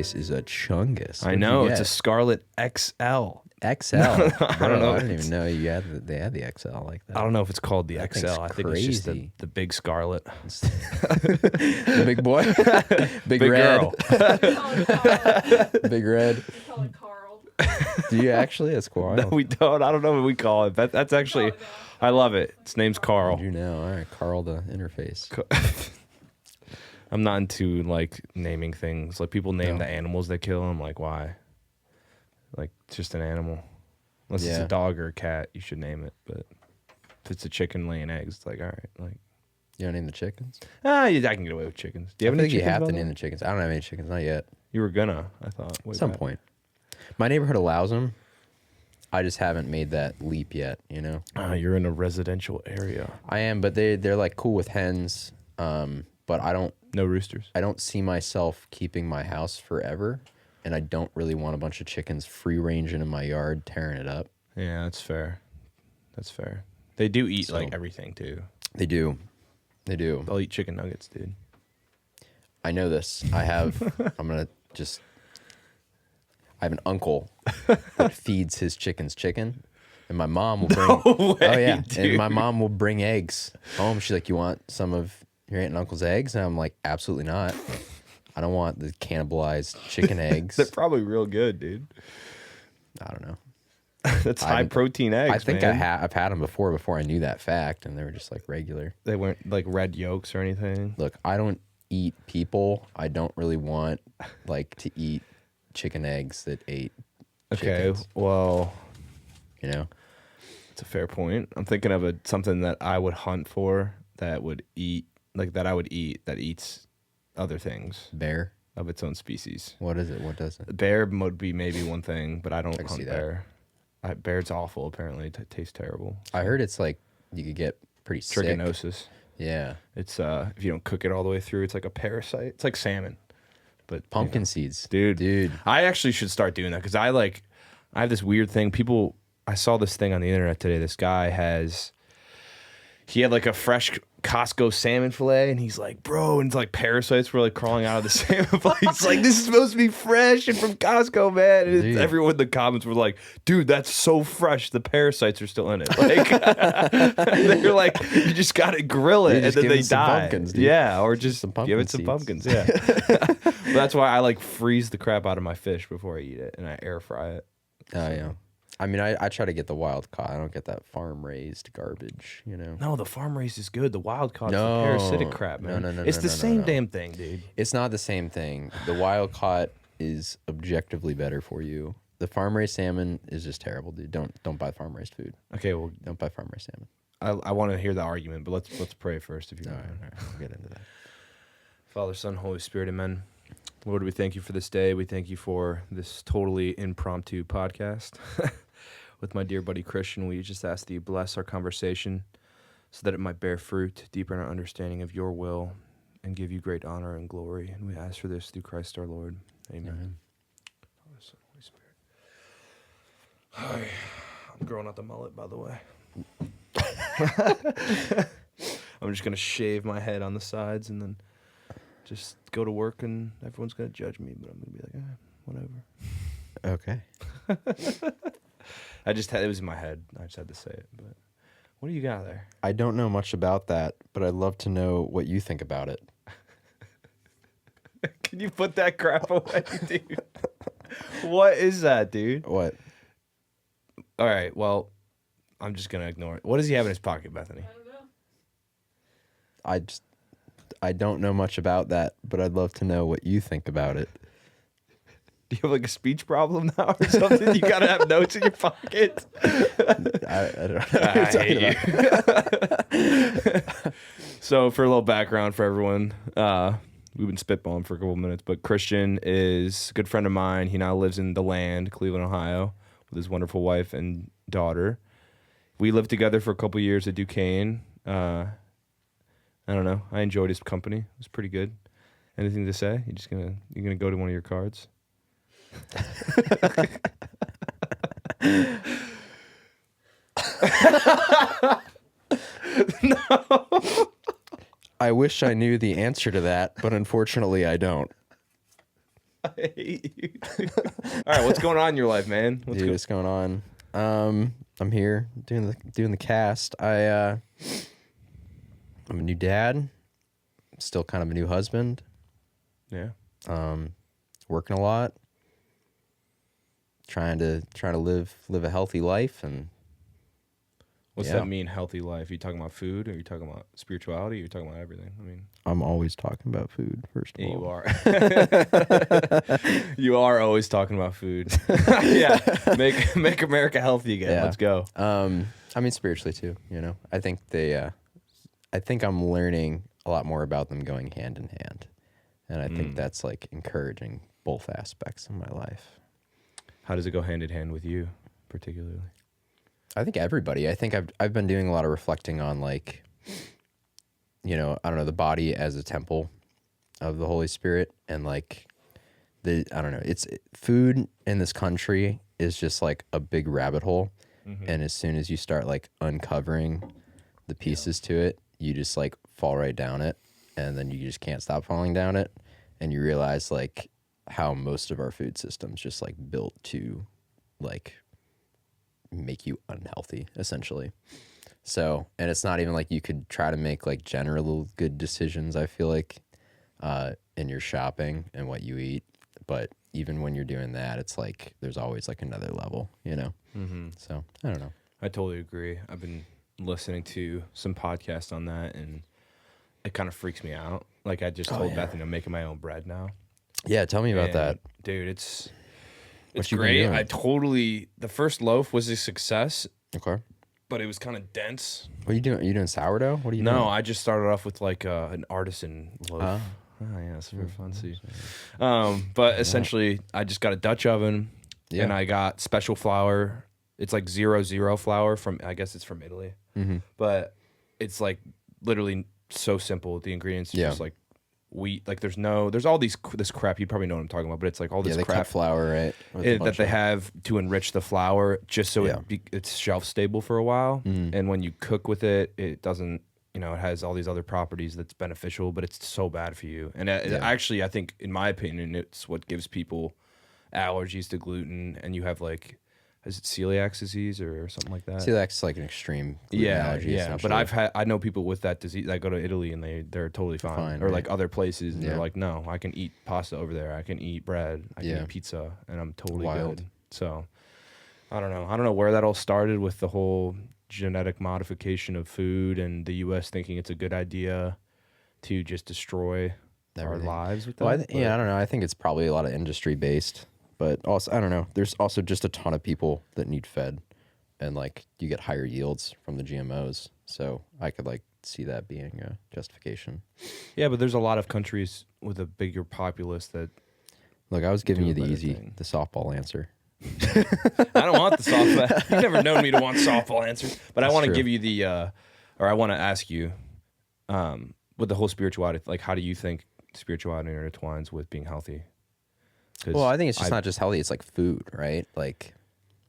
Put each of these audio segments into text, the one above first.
interface is a chungus. I know, it's a Scarlet XL. XL. I don't know. I didn't even know they had the XL like that. I don't know if it's called the That XL. thing's I think it's just the big Scarlet. The big boy, big red, big red. We call it Carl. Do you actually? That's cool. No, we don't. I don't know what we call it. That's actually, I love it. Its name's Carl. You know, all right, Carl the interface. I'm not into like naming things. Like people name the animals they kill. I'm like, why? Like it's just an animal. Unless it's a dog or a cat, you should name it. But if it's a chicken laying eggs, it's like, all right, like. You don't name the chickens? I can get away with chickens. Do you have any chickens? You have to name the chickens. I don't have any chickens, not yet. You were gonna, I thought. At some point. My neighborhood allows them. I just haven't made that leap yet, you know? You're in a residential area. I am, but they're like cool with hens. But I don't. No roosters. I don't see myself keeping my house forever. And I don't really want a bunch of chickens free ranging in my yard, tearing it up. Yeah, that's fair. That's fair. They do eat like everything too. They do. They do. They'll eat chicken nuggets, dude. I know this. I have. I have an uncle that feeds his chickens chicken, and my mom will bring. No way, oh yeah, dude. and my mom will bring eggs home. She's like, "You want some of your aunt and uncle's eggs?" And I'm like, "Absolutely not. I don't want the cannibalized chicken eggs." They're probably real good, dude. I don't know. That's high protein eggs. I think man. I've had them before I knew that fact, and they were just like regular. They weren't like red yolks or anything. Look, I don't eat people. I don't really want like to eat chicken eggs that ate chickens. Okay, well, you know, it's a fair point. I'm thinking of something that I would hunt for that would eat that eats other things. Bear of its own species. What is it? What does it? Bear would be maybe one thing, but I don't I can hunt see that. bear. Bear's awful. Apparently, it tastes terrible. I heard it's like you could get pretty sick. Trichinosis. Yeah, it's if you don't cook it all the way through, it's like a parasite. It's like salmon, but pumpkin seeds, dude. I actually should start doing that because I have this weird thing. I saw this thing on the internet today. This guy he had like a fresh Costco salmon fillet, and he's like, bro, and it's like parasites were like crawling out of the salmon fillet. He's like, this is supposed to be fresh and from Costco, man. And everyone in the comments were like, dude, that's so fresh. The parasites are still in it. Like, they're like, you just gotta grill it, and then they die. Pumpkins, dude. Yeah, or just give it some seeds. pumpkins. Yeah, but that's why I like freeze the crap out of my fish before I eat it, and I air fry it. Oh yeah. I mean, I try to get the wild caught. I don't get that farm raised garbage, you know. No, the farm raised is good. The wild caught is the parasitic crap, man. No, it's the same damn thing, dude. It's not the same thing. The wild caught is objectively better for you. The farm raised salmon is just terrible, dude. Don't buy farm raised food. Okay, well, don't buy farm raised salmon. I want to hear the argument, but let's pray first, if you want. All right, we'll get into that. Father, Son, Holy Spirit, amen. Lord, we thank you for this day. We thank you for this totally impromptu podcast. With my dear buddy Christian, we just ask that you bless our conversation so that it might bear fruit, deepen our understanding of your will, and give you great honor and glory. And we ask for this through Christ our Lord. Amen. Father, Son, Holy Spirit. I'm growing out the mullet, by the way. I'm just going to shave my head on the sides and then just go to work, and everyone's going to judge me, but I'm going to be like, whatever. Okay. It was in my head. I just had to say it. But what do you got there? I don't know much about that, but I'd love to know what you think about it. Can you put that crap away, dude? What is that, dude? What? All right, well, I'm just going to ignore it. What does he have in his pocket, Bethany? I don't know. I don't know much about that, but I'd love to know what you think about it. Do you have like a speech problem now or something? You gotta have notes in your pocket. I don't know what you're talking about. So for a little background for everyone, we've been spitballing for a couple minutes, but Christian is a good friend of mine. He now lives in the land, Cleveland, Ohio, with his wonderful wife and daughter. We lived together for a couple years at Duquesne. I don't know. I enjoyed his company. It was pretty good. Anything to say? You're gonna go to one of your cards? No. I wish I knew the answer to that, but unfortunately I don't. I hate you. All right, what's going on in your life, man? What's going on? I'm here doing the cast. I'm a new dad. Still kind of a new husband. Yeah. Working a lot. Trying to live a healthy life. And What's that mean, healthy life? Are you talking about food? Or are you talking about spirituality? Or are you talking about everything? I mean, I'm always talking about food, first of all. you are. You are always talking about food. Yeah. Make America healthy again. Yeah. Let's go. I mean, spiritually too, I think I think I'm learning a lot more about them going hand in hand. And I think that's like encouraging both aspects of my life. How does it go hand in hand with you, particularly? I think everybody. I think I've been doing a lot of reflecting on like, I don't know, the body as a temple of the Holy Spirit, and like I don't know, it's food in this country is just like a big rabbit hole. And as soon as you start like uncovering the pieces to it, you just like fall right down it, and then you just can't stop falling down it, and you realize like how most of our food system's just like built to like make you unhealthy essentially. So, and it's not even like you could try to make like general good decisions, I feel like, in your shopping and what you eat, but even when you're doing that, it's like there's always like another level, So I don't know. I totally agree. I've been listening to some podcasts on that, and it kind of freaks me out. Like I just told Bethany I'm making my own bread now. Yeah, tell me about that. Dude, it's What you been great. doing? The first loaf was a success, Okay. but it was kind of dense. What are you doing? Are you doing sourdough? What are you doing? No, I just started off with like an artisan loaf. Oh yeah, it's very fancy. But essentially, I just got a Dutch oven, and I got special flour. It's like 00 flour from, I guess it's from Italy, but it's like literally so simple. The ingredients are just like wheat. Like there's all this crap. You probably know what I'm talking about, but it's like all this they crap cut flour, right? that they have to enrich the flour just so it's shelf stable for a while. And when you cook with it, it doesn't. It has all these other properties that's beneficial, but it's so bad for you. And actually, I think, in my opinion, it's what gives people allergies to gluten. And you have like, is it celiac disease or something like that? Celiac is like an extreme gluten allergy. Yeah. But I know people with that disease that go to Italy and they're totally fine. Or like other places, and they're like, no, I can eat pasta over there. I can eat bread. I can eat pizza, and I'm totally good. So I don't know. I don't know where that all started with the whole genetic modification of food, and the U.S. thinking it's a good idea to just destroy our lives with that. Well, I don't know. I think it's probably a lot of industry based, but also I don't know. There's also just a ton of people that need fed, and like you get higher yields from the GMOs. So I could like see that being a justification. Yeah, but there's a lot of countries with a bigger populace that. Look, I was giving you the softball answer. I don't want the softball. You've never known me to want softball answers, but That's I want to true. give you or I want to ask you, with the whole spirituality, like how do you think spirituality intertwines with being healthy? Well, I think it's just not just healthy. It's like food, right? Like,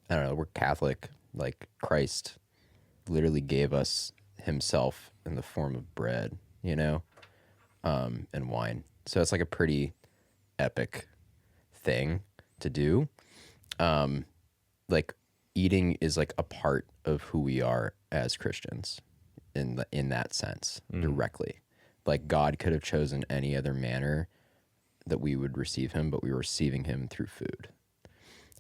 I don't know. We're Catholic. Like Christ literally gave us himself in the form of bread, and wine. So it's like a pretty epic thing to do. Like eating is like a part of who we are as Christians in that sense directly. Like God could have chosen any other manner that we would receive him, but we were receiving him through food.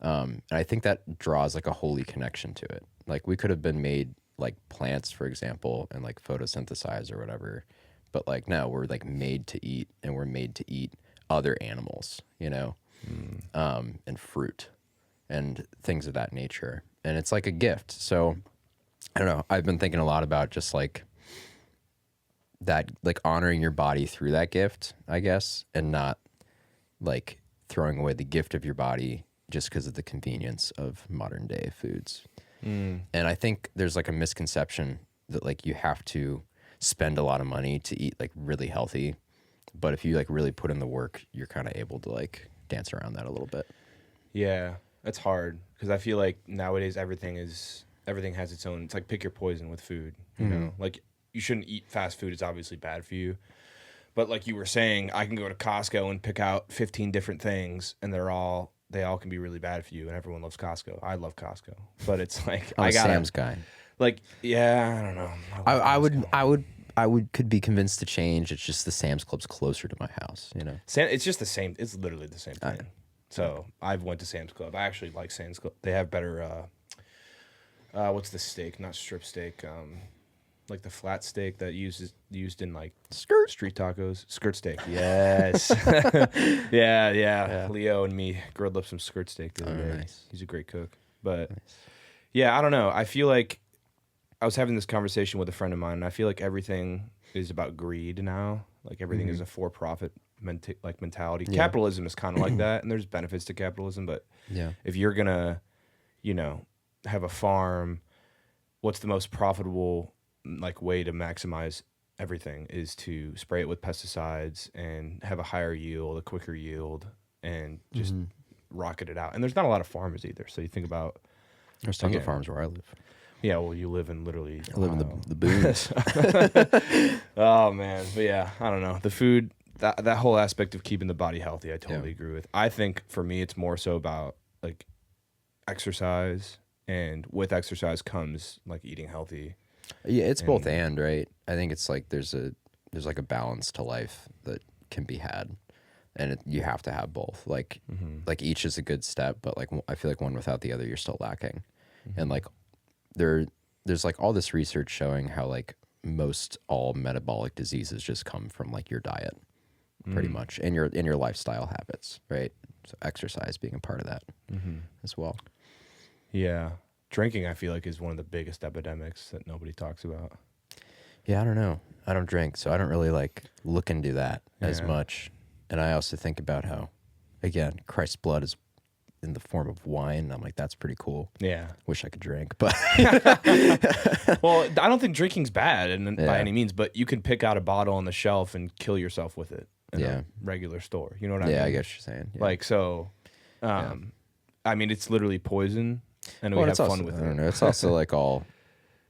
And I think that draws like a holy connection to it. Like we could have been made like plants, for example, and like photosynthesize or whatever, but like no, we're like made to eat, and we're made to eat other animals, and fruit and things of that nature. And it's like a gift. So I don't know. I've been thinking a lot about just like that, like honoring your body through that gift, I guess, and not like throwing away the gift of your body just because of the convenience of modern day foods. And I think there's like a misconception that like you have to spend a lot of money to eat like really healthy. But if you like really put in the work, you're kind of able to like dance around that a little bit. Yeah, that's hard because I feel like nowadays everything has its own. It's like pick your poison with food. You know, like you shouldn't eat fast food. It's obviously bad for you. But like you were saying, I can go to Costco and pick out 15 different things, and they all can be really bad for you, and everyone loves Costco. I love Costco, but it's like I'm I a got Sam's guy. like, yeah, I don't know. I would could be convinced to change. It's just the Sam's Club's closer to my house, you know. It's just the same. It's literally the same thing. So I've went to Sam's Club. I actually like Sam's Club. They have better. What's the steak? Not strip steak. Like the flat steak that used in like street tacos. Skirt steak. Yes. yeah. Leo and me grilled up some skirt steak the other day. Nice. He's a great cook. But yeah, I don't know. I feel like I was having this conversation with a friend of mine, and I feel like everything is about greed now. Like everything is a for-profit mentality. Yeah. Capitalism is kind of like that, and there's benefits to capitalism. But if you're gonna, have a farm, what's the most profitable way to maximize everything is to spray it with pesticides and have a higher yield, a quicker yield, and just rocket it out. And there's not a lot of farmers either. So you think about there's tons of farms where I live. Yeah, well, you live in literally. I live in the boons. Oh man, but yeah, I don't know. The food, that whole aspect of keeping the body healthy, I totally agree with. I think for me, it's more so about like exercise, and with exercise comes like eating healthy. Yeah, it's both and, right? I think it's like there's like a balance to life that can be had, and you have to have both. Like each is a good step, but like I feel like one without the other, you're still lacking. And like there's like all this research showing how like most all metabolic diseases just come from like your diet, pretty much, and your lifestyle habits, right? So exercise being a part of that as well. Yeah. Drinking, I feel like, is one of the biggest epidemics that nobody talks about. Yeah, I don't know. I don't drink, so I don't really like look into that as much. And I also think about how, again, Christ's blood is in the form of wine. I'm like, that's pretty cool. Yeah. Wish I could drink, but well, I don't think drinking's bad by any means, but you can pick out a bottle on the shelf and kill yourself with it in a regular store. You know what I mean? Yeah, I guess you're saying. Yeah. Like, so, I mean, it's literally poison. And we have fun with it. I don't know. It's also like all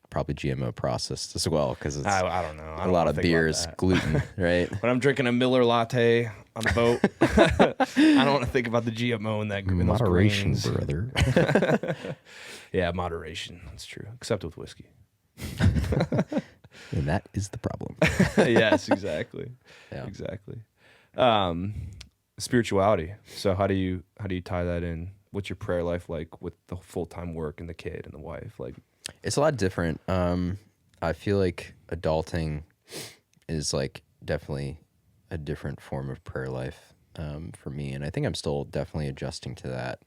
probably GMO processed as well, because it's I don't know. A lot of beers, gluten, right? When I'm drinking a Miller latte on the boat, I don't want to think about the GMO in that in moderation, those brother. Yeah, moderation. That's true, except with whiskey. And that is the problem. Yes, exactly. Yeah. Exactly. Spirituality. So how do you tie that in? What's your prayer life like with the full-time work and the kid and the wife? Like, it's a lot different. I feel like adulting is like definitely a different form of prayer life for me, and I think I'm still definitely adjusting to that.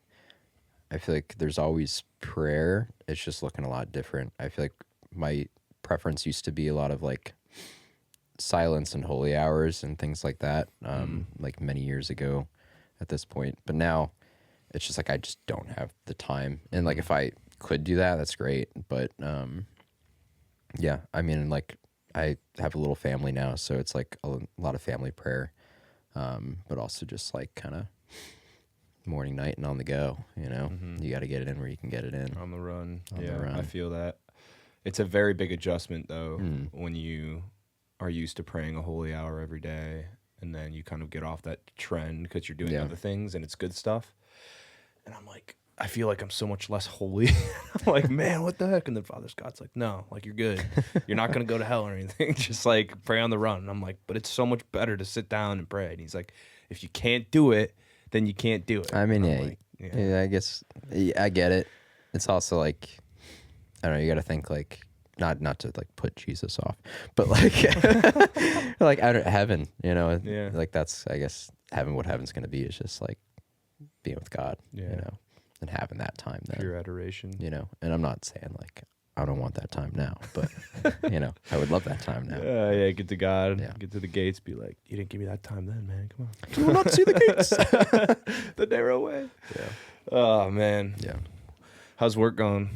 I feel like there's always prayer. It's just looking a lot different. I feel like my preference used to be a lot of like silence and holy hours and things like that, like many years ago at this point. But now it's just like I just don't have the time. And like if I could do that, that's great. But yeah, I mean, like I have a little family now, so it's like a lot of family prayer, but also just like kind of morning, night, and on the go. You know, you got to get it in where you can get it in. On the run. I feel that. It's a very big adjustment though when you are used to praying a holy hour every day, and then you kind of get off that trend because you're doing other things and it's good stuff. And I'm like, I feel like I'm so much less holy. I'm like, man, what the heck? And then Father Scott's like, no, like you're good. You're not going to go to hell or anything. Just like pray on the run. And I'm like, but it's so much better to sit down and pray. And he's like, if you can't do it, then you can't do it. I mean, yeah, I guess I get it. It's also like, I don't know, you got to think like, not to like put Jesus off, but like, like out of heaven, you know, like that's, I guess heaven, what heaven's going to be is just like being with God, you know, and having that time then. Pure adoration. You know, and I'm not saying like, I don't want that time now, but you know, I would love that time now. Yeah, get to God, get to the gates, be like, you didn't give me that time then, man. Come on. Do not see the gates. The narrow way. Yeah. Oh, man. Yeah. How's work going?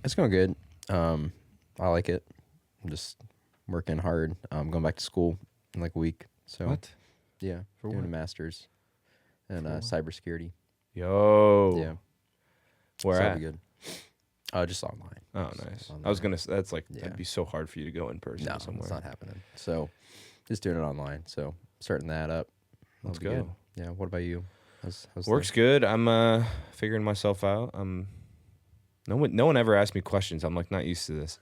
It's going good. I like it. I'm just working hard. I'm going back to school in like a week. So what? Yeah, for doing what? a master's in cybersecurity. Yo. Yeah. Where so at? Be good. Just online. Oh, nice. Online. I was gonna. That's like that'd be so hard for you to go in person No, somewhere. it's not happening. So just doing it online. So starting that up. Let's That'll be go. good. Yeah. What about you? How's Work's good. I'm figuring myself out. No one ever asked me questions. I'm like not used to this.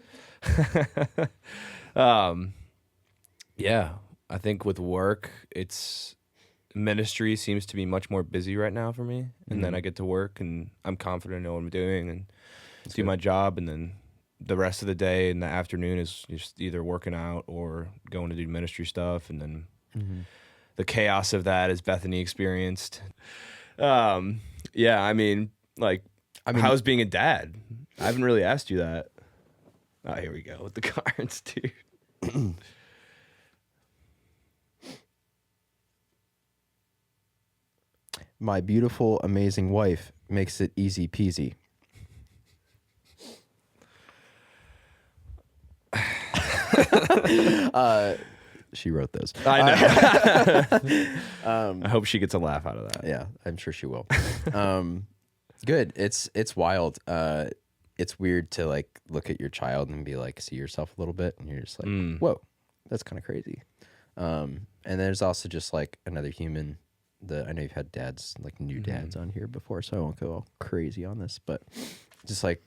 Yeah, I think with work, it's ministry seems to be much more busy right now for me. And then I get to work and I'm confident in what I'm doing and do my job. And then the rest of the day in the afternoon is just either working out or going to do ministry stuff. And then the chaos of that is Bethany experienced. Yeah, I mean, how's being a dad? I haven't really asked you that. Oh, here we go with the cards, dude. My beautiful, amazing wife makes it easy peasy. She wrote those. I know. I hope she gets a laugh out of that. Yeah, I'm sure she will. Good. It's wild. It's weird to like look at your child and be like, see yourself a little bit, and you're just like, whoa, that's kind of crazy. And there's also just like another human. I know you've had dads, like new dads on here before, so I won't go all crazy on this, but just like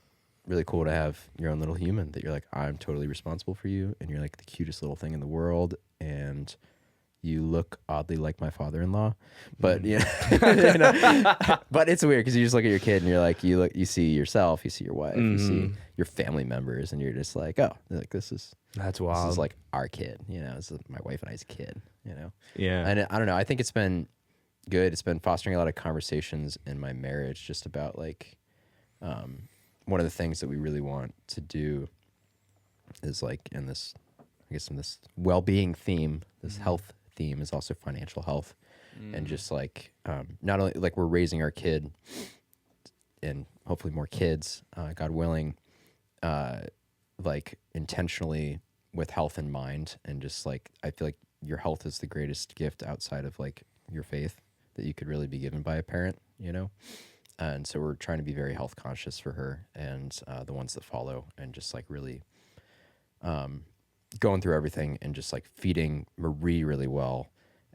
really cool to have your own little human that you're like, I'm totally responsible for you, and you're like the cutest little thing in the world, and you look oddly like my father-in-law, but you know, but it's weird because you just look at your kid and you're like, you see yourself, you see your wife, you see your family members, and you're just like, oh, like That's wild. This is like our kid, you know, this is my wife and I's kid, you know. Yeah. And I don't know, I think it's been good. It's been fostering a lot of conversations in my marriage just about like one of the things that we really want to do is like in this well-being theme, this health theme is also financial health. And just like not only like we're raising our kid and hopefully more kids, God willing, like intentionally with health in mind, and just like I feel like your health is the greatest gift outside of like your faith that you could really be given by a parent, you know? And so we're trying to be very health conscious for her and the ones that follow, and just like really going through everything and just like feeding Marie really well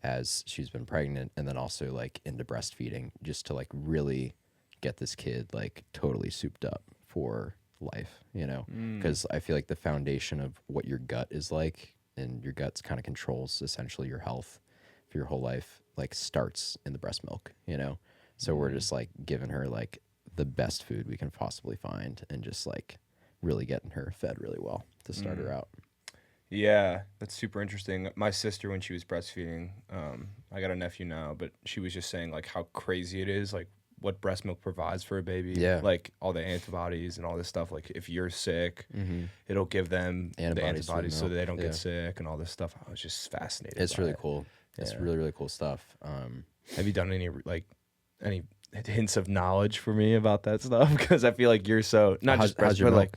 as she's been pregnant, and then also like into breastfeeding just to like really get this kid like totally souped up for life, you know? Because I feel like the foundation of what your gut is like, and your guts kind of controls essentially your health for your whole life, like starts in the breast milk, you know? So we're just like giving her like the best food we can possibly find, and just like really getting her fed really well to start her out. Yeah, that's super interesting. My sister, when she was breastfeeding, I got a nephew now, but she was just saying like how crazy it is, like what breast milk provides for a baby. Yeah. Like all the antibodies and all this stuff. Like if you're sick, it'll give them the antibodies so that they don't get sick and all this stuff. I was just fascinated. It's by really it. cool. It's really, really cool stuff. Have you done any hints of knowledge for me about that stuff? Because I feel like you're so not just breast, your but milk? like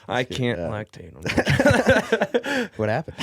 I can't lactate. What happened?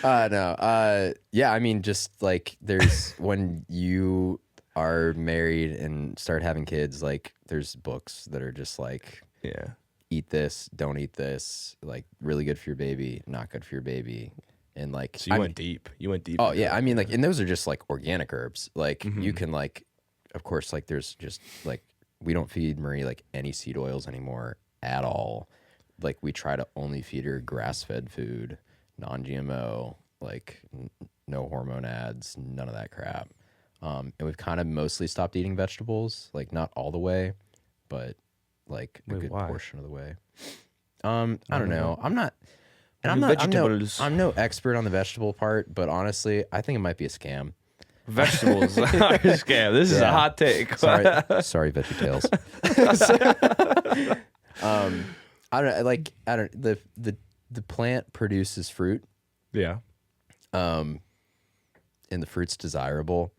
No. Yeah, I mean, just like there's when you are married and start having kids, like there's books that are just like, Yeah. eat this, don't eat this, like really good for your baby, not good for your baby. And like, So you went deep. You went deep. oh yeah, I mean like, and those are just like organic herbs. Like you can like, of course, like there's just like, we don't feed Marie like any seed oils anymore at all. Like we try to only feed her grass-fed food, non-GMO, like no hormone ads, none of that crap. And we've kind of mostly stopped eating vegetables, like not all the way, but like a good portion of the way. I don't know. I'm not, and I'm no expert on the vegetable part, but honestly, I think it might be a scam. Vegetables are a scam. This is a hot take. Sorry, VeggieTales. The plant produces fruit. Yeah. And the fruit's desirable.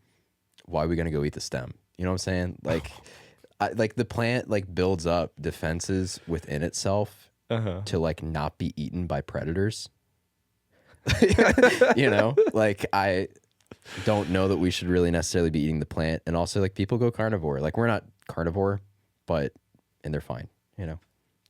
Why are we gonna go eat the stem? You know what I'm saying? Like, like the plant like builds up defenses within itself to like not be eaten by predators. You know, like I don't know that we should really necessarily be eating the plant. And also like people go carnivore. Like we're not carnivore, and they're fine, you know?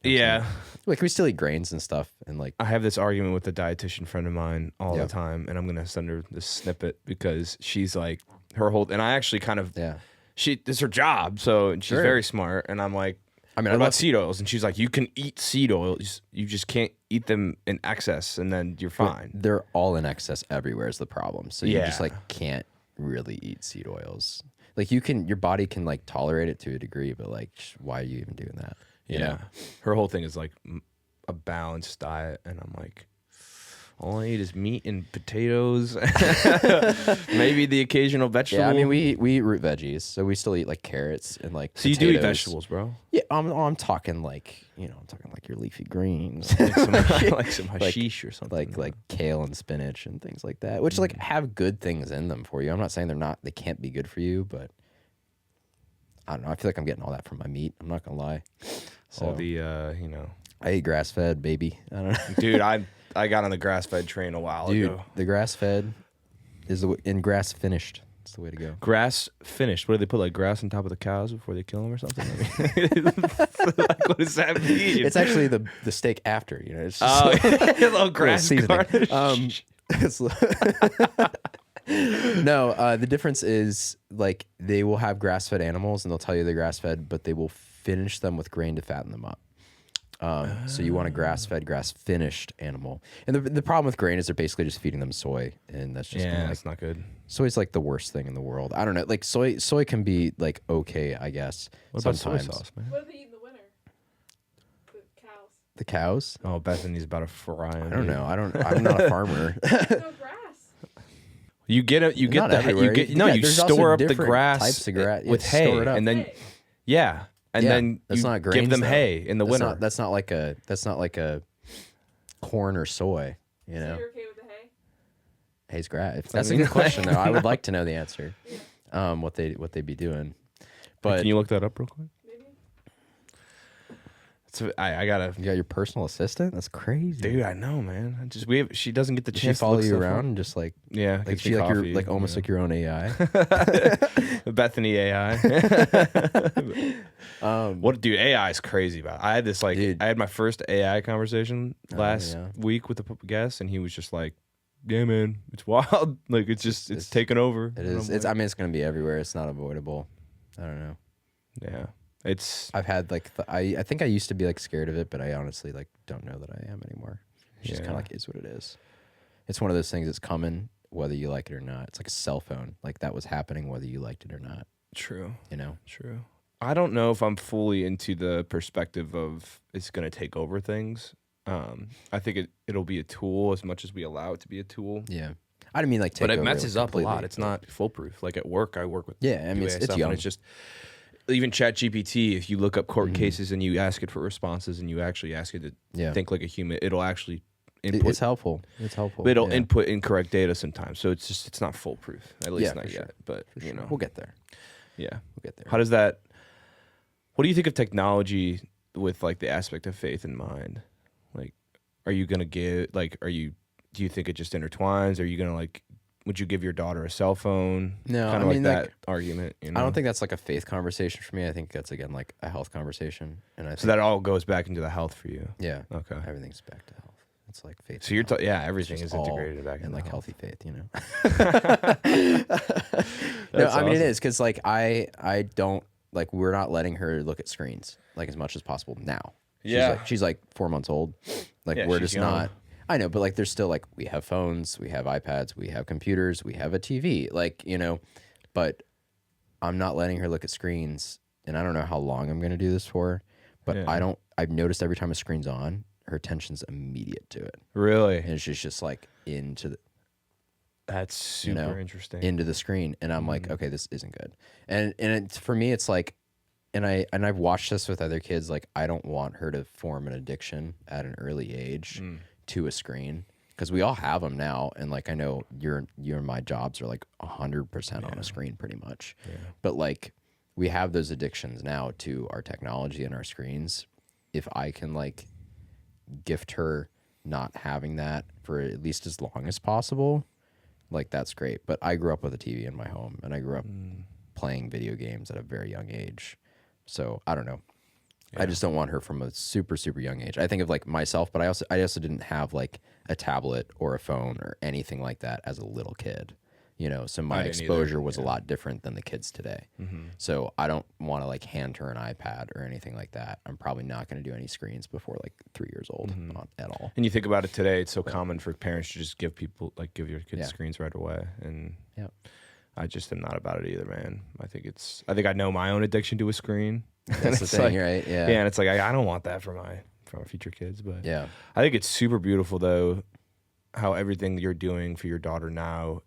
Yeah. Like we still eat grains and stuff, and like I have this argument with a dietitian friend of mine all Yeah. the time, and I'm gonna send her this snippet because she's like her whole. And I actually kind of yeah. it's her job, so she's Sure. very smart. And I'm like, I mean, what I about love seed oils? And she's like, you can eat seed oils, you just can't eat them in excess, and then you're fine. They're all in excess everywhere is the problem. So you just Yeah. like can't really eat seed oils. Like your body can like tolerate it to a degree, but like, why are you even doing that? You know? Her whole thing is like a balanced diet, and I'm like, all I eat is meat and potatoes, maybe the occasional vegetable. Yeah, I mean, we eat root veggies, so we still eat like carrots and like. So you do eat vegetables, bro? Yeah, I'm talking like I'm talking like your leafy greens, Like some hashish or something, like kale and spinach and things like that, which like have good things in them for you. I'm not saying they can't be good for you, but I don't know. I feel like I'm getting all that from my meat. I'm not gonna lie. So all the I eat grass fed, baby. I don't know, dude. I got on the grass fed train a while dude. ago. The grass fed is in grass finished. It's the way to go. Grass finished. What do they put, like grass on top of the cows before they kill them or something? Like, what does that mean? It's actually the steak after. It's just a little grass seasoning. garnish. No, the difference is like they will have grass fed animals and they'll tell you they're grass fed, but they will finish them with grain to fatten them up. So you want a grass fed, grass finished animal. And the problem with grain is they're basically just feeding them soy, and that's just Yeah, like, that's not good. soy's like the worst thing in the world. I don't know. Like soy can be like okay, I guess. What about sometimes. soy sauce, man? What do they eat in the winter? The cows. The cows? Oh, Bethany's about to fry them. I don't know. I'm not a farmer. There's no grass. You get it. You get Not the everywhere. you get Yeah, no. You there's also store up the different grass types of grass. with Yeah, hay, store it up. and then Hey. yeah, and Yeah, then that's you not give grains, them though. hay in the winter. That's not like a corn or soy. You So know, you're okay with the hay? hay's grass. That's a good question though. I would like to know the answer. What they'd be doing, but Can you look that up real quick? Maybe. I gotta. you got your personal assistant. That's crazy. Dude, I know, man. She doesn't get the Does she chance follow to look you stuff around up. and just like Yeah, like gets she me like coffee, your like almost you like your own AI? know. Bethany AI. What, dude? AI is crazy about. I had this like Dude. I had my first AI conversation last yeah. week with a guest, and he was just like, "Yeah, man, it's wild. Like it's taking over." It And is. I'm It's. like, I mean, it's gonna be everywhere. It's not avoidable. I don't know. yeah. It's I've had like I think I used to be like scared of it, but I honestly like don't know that I am anymore. It's just kind of Yeah. like is what it is. It's one of those things that's coming whether you like it or not. It's like a cell phone. Like that was happening whether you liked it or not. true. You know. True. I don't know if I'm fully into the perspective of it's going to take over things. I think it'll be a tool as much as we allow it to be a tool. Yeah. I didn't mean like take But it over messes up a lot. completely, It's but- not foolproof. Like at work, I work with Yeah, I mean, QA it's stuff, and young. it's just even ChatGPT. If you look up court Mhm. cases and you ask it for responses and you actually ask it to Yeah. think like a human, it'll actually input. It's helpful. It's helpful. But it'll yeah. input incorrect data sometimes. So it's not foolproof. At least Yeah, not for sure. yet. But For you sure. know, We'll get there. yeah. We'll get there. How does that? What do you think of technology with like the aspect of faith in mind? Like, are you gonna give like do you think it just intertwines? Are you gonna like? Would you give your daughter a cell phone? No, kind I of mean, like like, that argument. You know? I don't think that's like a faith conversation for me. I think that's again like a health conversation, and I think, so. That all goes back into the health for you. yeah, Okay. everything's back to health. It's like faith. So you're and health. yeah, It's everything just is all integrated back and into like health. healthy faith, you know. No, That's I mean it awesome. is because like I don't like we're not letting her look at screens like as much as possible now. She's like 4 months old. Like Yeah, we're she's just young. not. I know, but like there's still like we have phones, we have iPads, we have computers, we have a TV, like you know, but I'm not letting her look at screens, and I don't know how long I'm gonna do this for, but Yeah. I've noticed every time a screen's on, her attention's immediate to it, Really, and she's just like into the that's super know, interesting. into the screen, and I'm Mm-hmm. like, okay, this isn't good. And it's, for me, it's like, and I've watched this with other kids. Like, I don't want her to form an addiction at an early age to a screen because we all have them now. And like, I know your and my jobs are like 100% on a screen, pretty much. Yeah. But like, we have those addictions now to our technology and our screens. If I can like gift her not having that for at least as long as possible, like that's great. But I grew up with a TV in my home, and I grew up playing video games at a very young age. So I don't know. I just don't want her from a super, super young age. I think of like myself, but I also didn't have like a tablet or a phone or anything like that as a little kid, you know, so my didn't either, exposure was a lot different than the kids today. So I don't want to like hand her an iPad or anything like that. I'm probably not going to do any screens before like 3 years old, not at all. And you think about it today, it's so common for parents to just give your kids Yeah. screens right away. And Yeah. I just am not about it either, man. I think I know my own addiction to a screen. That's the It's thing, like, right? Yeah. Yeah, and it's like I don't want that for my future kids. But Yeah. I think it's super beautiful though, how everything that you're doing for your daughter now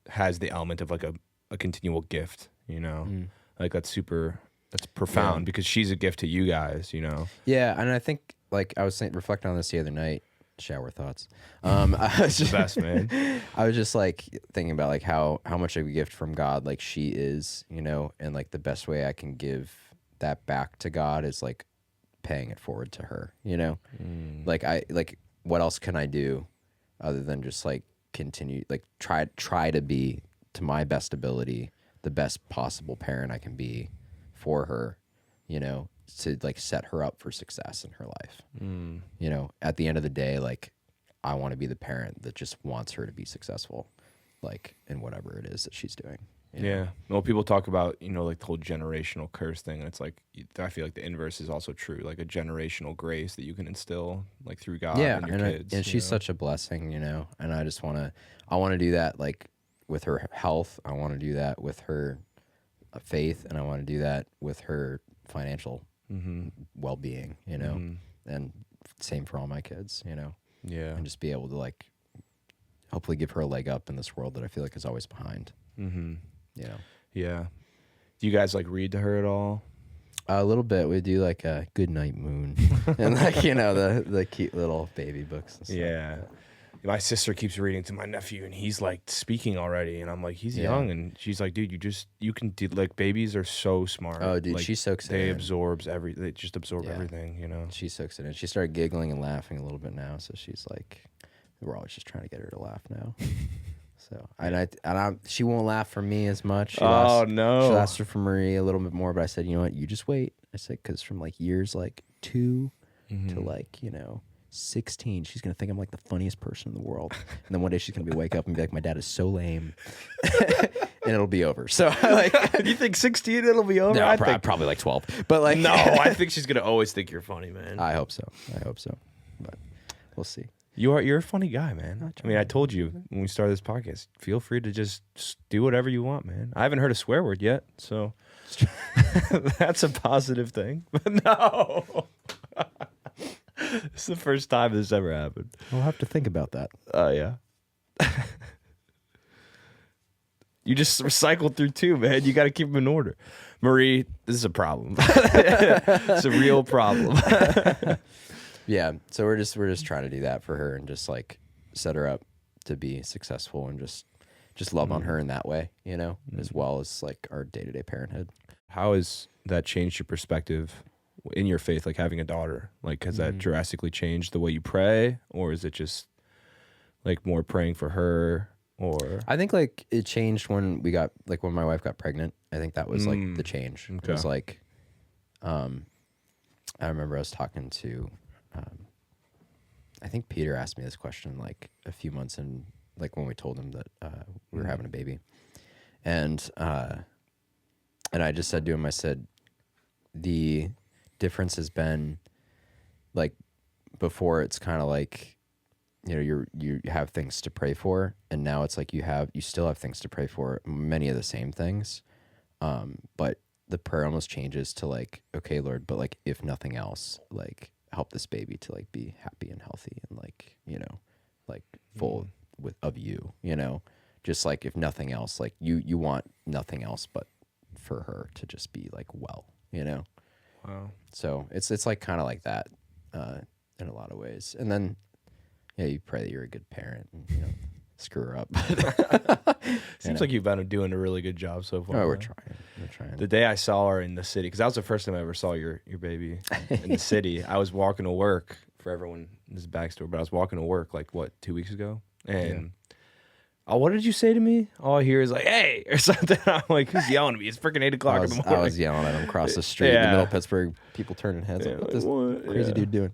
has the element of like a continual gift, you know? Like that's profound because she's a gift to you guys, you know? Yeah. And I think like I was reflecting on this the other night, shower thoughts. I was The best, man. I was just like thinking about like how much of a gift from God like she is, you know, and like the best way I can give that back to God is like paying it forward to her, you know? Like what else can I do other than just like continue like try to be to my best ability the best possible parent I can be for her, you know, to like set her up for success in her life. You know, at the end of the day, like I want to be the parent that just wants her to be successful, like in whatever it is that she's doing. you know? Yeah. Well, people talk about, you know, like the whole generational curse thing. And it's like, I feel like the inverse is also true, like a generational grace that you can instill like through God Yeah, and your and kids. and you she's know? such a blessing, you know. And I just I want to do that like with her health. I want to do that with her faith, and I want to do that with her financial well-being, you know. And same for all my kids, you know. Yeah. And just be able to like hopefully give her a leg up in this world that I feel like is always behind. You know, Yeah. Do you guys like read to her at all? a little bit. We do like a Good Night Moon, and like you know the cute little baby books. And stuff. Yeah. My sister keeps reading to my nephew, and he's like speaking already, and I'm like, he's Yeah. young, and she's like, dude, you can do like babies are so smart. Oh, dude, like, she soaks it they in. they just absorb Yeah. everything, you know. She soaks it in. She started giggling and laughing a little bit now, so she's like, we're always just trying to get her to laugh now. So she won't laugh for me as much. She Oh, She no. laughs for Marie a little bit more, but I said, you know what, you just wait. I said, because from like years like 2 to like 16, she's gonna think I'm like the funniest person in the world, and then one day she's gonna wake up and be like, my dad is so lame, and it'll be over. So like, You think 16 it'll be over? no, I think probably like 12, but like no, I think she's gonna always think you're funny, man. I hope so, but we'll see. You're a funny guy, man. I mean, I told you when we started this podcast, feel free to just do whatever you want, man. I haven't heard a swear word yet, so that's a positive thing. But no. It's the first time this ever happened. We'll have to think about that. Oh, yeah. You just recycled through 2, man. You got to keep them in order. Marie, this is a problem. It's a real problem. Yeah, so we're just trying to do that for her and just like set her up to be successful and just love on her in that way, you know, as well as like our day-to-day parenthood. How has that changed your perspective in your faith, like having a daughter? Like, has that drastically changed the way you pray, or is it just like more praying for her? Or I think like it changed when when my wife got pregnant. I think that was like the change. It was Okay. like, I remember I was talking to, I think Peter asked me this question like a few months in, like when we told him that we were having a baby, and I just said to him, I said, the difference has been like before it's kind of like, you know, you have things to pray for, and now it's like you still have things to pray for, many of the same things, but the prayer almost changes to like, okay, Lord, but like if nothing else, like help this baby to like be happy and healthy and like, you know, like full of you, you know, just like if nothing else, like you want nothing else but for her to just be like well, you know. wow. So it's like kind of like that in a lot of ways. And then yeah, you pray that you're a good parent and you know screw her up. Seems like you've been doing a really good job so far. Oh, we're man. trying. We're trying. The day I saw her in the city, because that was the first time I ever saw your baby in the city. I was walking to work. For everyone, this is backstory, but I was walking to work like 2 weeks ago, and oh, what did you say to me? All I hear is like, hey, or something. I'm like, who's yelling at me? It's freaking 8 o'clock in the morning. I was yelling at him across the street in the middle of Pittsburgh. People turning heads. Like, what this crazy dude doing?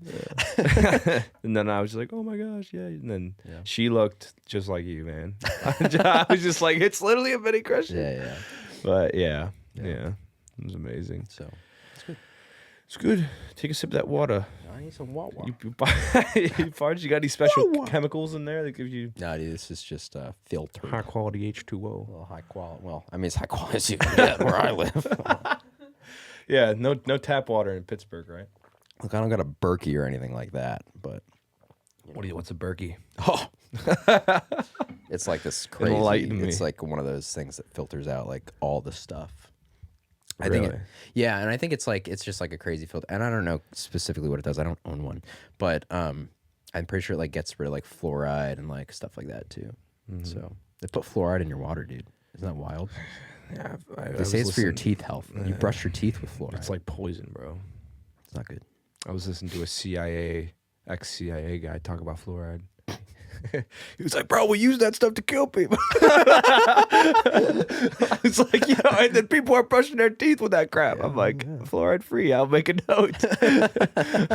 And then I was just like, oh my gosh, yeah. And then she looked just like you, man. I was just like, it's literally a mini Christian. Yeah. But yeah. It was amazing. So it's good. Take a sip of that water. I need some water. You got any special chemicals in there that give you No, dude, this is just filtered. high quality H2O? Well, high quality. Well, I mean, it's high quality as you can get where I live. Yeah, no tap water in Pittsburgh, right? Look, I don't got a Berkey or anything like that, but What's a Berkey? oh, it's like this crazy. Enlighten me. It's like one of those things that filters out like all the stuff. I Really? think, and I think it's just like a crazy filter, and I don't know specifically what it does. I don't own one, but I'm pretty sure it like gets rid of like fluoride and like stuff like that too. So they put fluoride in your water, dude. Isn't that wild? Yeah, They say it's for your teeth health. You brush your teeth with fluoride. It's like poison, bro. It's not good. I was listening to a ex-CIA guy talk about fluoride. He was like, bro, we use that stuff to kill people. I was like, and then people are brushing their teeth with that crap. I'm like, fluoride free. I'll make a note.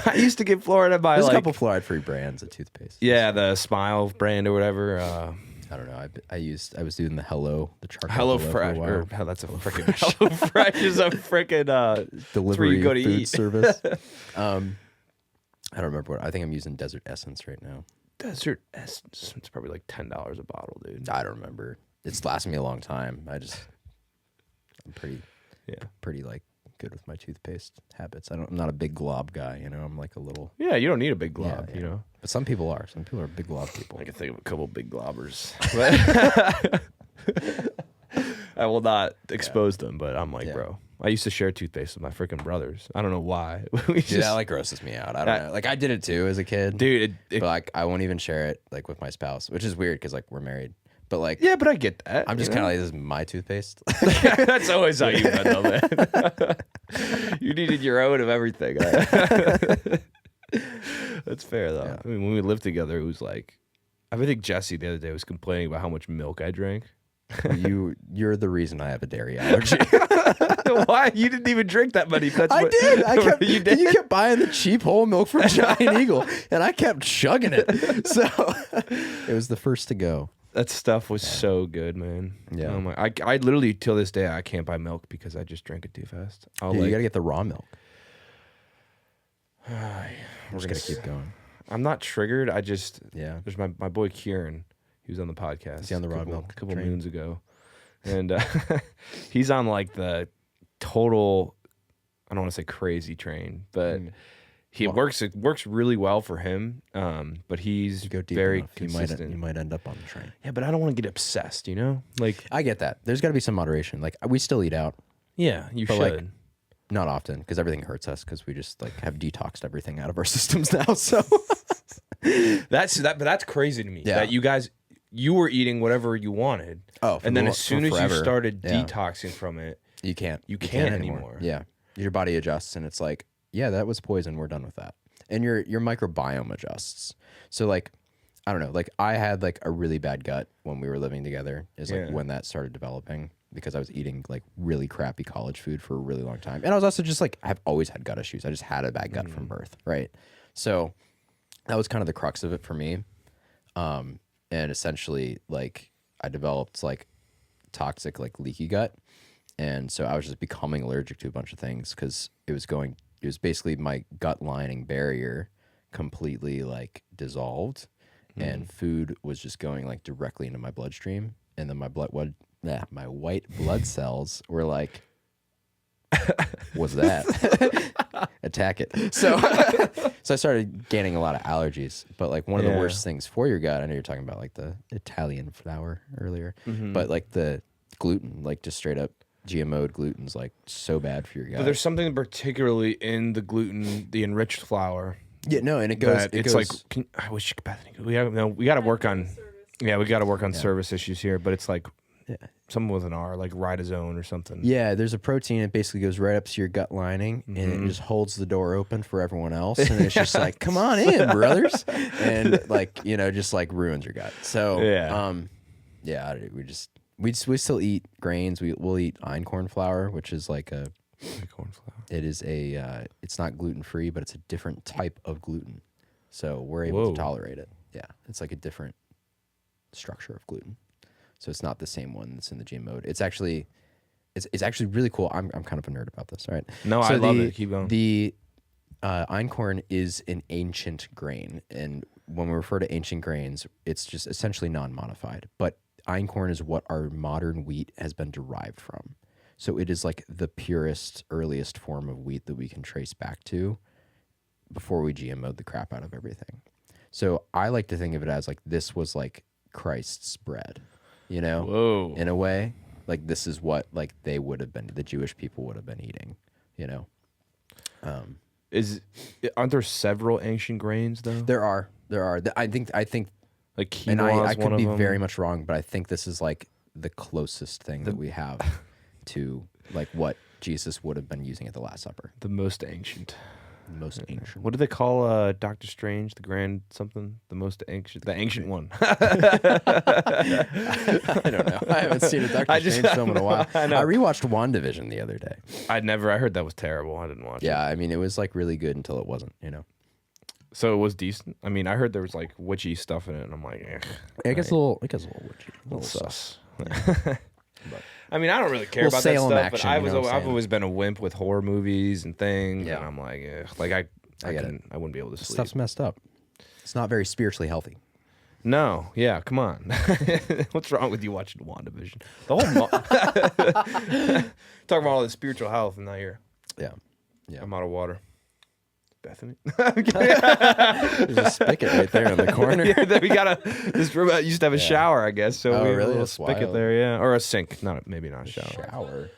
I used to get fluoride by There's like a couple fluoride-free brands of toothpaste. yeah, the Smile brand or whatever. I don't know. I was doing the charcoal Hello for a Fresh. while. That's a freaking Hello Fresh is a freaking Delivery you go to food eat. service. I don't remember what. I think I'm using Desert Essence right now. Desert Essence. It's probably like $10 a bottle, dude. I don't remember. It's lasted me a long time. I'm pretty like good with my toothpaste habits. I'm not a big glob guy, you know. I'm like a little. Yeah, you don't need a big glob, Yeah, you know. But some people are. Some people are big glob people. I can think of a couple big globbers. I will not expose them, but I'm like, bro. I used to share toothpaste with my freaking brothers. I don't know why. Dude, that like grosses me out. I don't know. Like I did it too as a kid, dude. But like I won't even share it like with my spouse, which is weird because like we're married. But like, yeah, but I get that. I'm just kind of like, this is my toothpaste. That's always how you've been, though, man. You needed your own of everything. That's fair, though. Yeah. I mean, when we lived together, it was like, I think Jesse the other day was complaining about how much milk I drank. You're the reason I have a dairy allergy. Why? You didn't even drink that many. I did. You did? You kept buying the cheap whole milk from Giant Eagle, and I kept chugging it. So it was the first to go. That stuff was so good, man. Yeah. Oh my, I literally till this day I can't buy milk because I just drank it too fast. Yeah, you gotta get the raw milk. We're Just gotta keep going. I'm not triggered. I just Yeah. There's my boy Kieran. He was on the podcast. Is he on the raw milk a couple train? moons ago, and he's on like the total. I don't want to say crazy train, but it works really well for him. But he's You go deep very enough, consistent. you might end up on the train. Yeah, but I don't want to get obsessed. You know, like I get that. There's got to be some moderation. Like we still eat out, yeah, you But, should. like, not often because everything hurts us because we just like have detoxed everything out of our systems now. So But that's crazy to me. Yeah. That you were eating whatever you wanted. Oh, and then as soon as you forever. started Yeah. detoxing from it, you can't anymore. Yeah, your body adjusts and it's like, yeah, that was poison. We're done with that. And your microbiome adjusts. So like, I don't know. Like I had like a really bad gut when we were living together. Is like when that started developing because I was eating like really crappy college food for a really long time. And I was also just like, I've always had gut issues. I just had a bad gut from birth, right? So that was kind of the crux of it for me. And essentially like I developed like toxic, like leaky gut. And so I was just becoming allergic to a bunch of things because it was basically my gut lining barrier completely like dissolved and food was just going like directly into my bloodstream. And then my white blood cells were like, what's that? Attack it. So I started gaining a lot of allergies. But like one of the worst things for your gut, I know you're talking about like the Italian flour earlier, but like the gluten, like just straight up GMO'd gluten's like so bad for your gut. but there's something particularly in the gluten, the enriched flour. Yeah, no, and it goes. That it's like I wish Bethany. We got to work on. Yeah, we got to work on service issues here. But it's like something with an R, like ribosome or something. Yeah, there's a protein. It basically goes right up to your gut lining, and it just holds the door open for everyone else. And it's just like, come on in, brothers, and like just like ruins your gut. So Yeah, we still eat grains. We'll eat einkorn flour, which is like a Corn flour. it is a it's not gluten free, but it's a different type of gluten. So we're able Whoa. to tolerate it. Yeah, it's like a different structure of gluten. So it's not the same one that's in the GMO. It's actually really cool. I'm kind of a nerd about this. All right. No, So I love it. Keep going. The einkorn is an ancient grain, and when we refer to ancient grains, it's just essentially non-modified. But einkorn is what our modern wheat has been derived from. So it is like the purest, earliest form of wheat that we can trace back to before we GMO'd the crap out of everything. So I like to think of it as like this was like Christ's bread, you know, Whoa. in a way. Like this is what like they would have been, the Jewish people would have been eating, you know. Aren't there several ancient grains though? There are. I think, Like quinoa and I is one could be of them. very much wrong, but I think this is like the closest thing that we have to like what Jesus would have been using at the Last Supper. The most ancient. The most ancient. What do they call Doctor Strange? The grand something? The most ancient? The ancient one. I don't know. I haven't seen a Doctor Strange film in a while. I know. I rewatched WandaVision the other day. I heard that was terrible. I didn't watch it. Yeah, I mean, it was like really good until it wasn't, you know. So it was decent. I mean, I heard there was like witchy stuff in it, and I'm like, It gets a little witchy. A little sus. But I mean, I don't really care Little about that Salem stuff, action, but you know what I'm I've saying? always been a wimp with horror movies and things, Yeah. and I'm like, I get it. wouldn't be able to sleep. stuff's messed up. It's not very spiritually healthy. No, yeah, come on. What's wrong with you watching WandaVision? The whole talking about all this spiritual health, and now you're Yeah. Yeah. I'm out of water. Bethany. There's a spigot right there in the corner. Yeah, then we got this room used to have a shower, I guess. So Oh, we have really? a little That's spigot wild. there, yeah, or a sink. Maybe not a shower. Shower.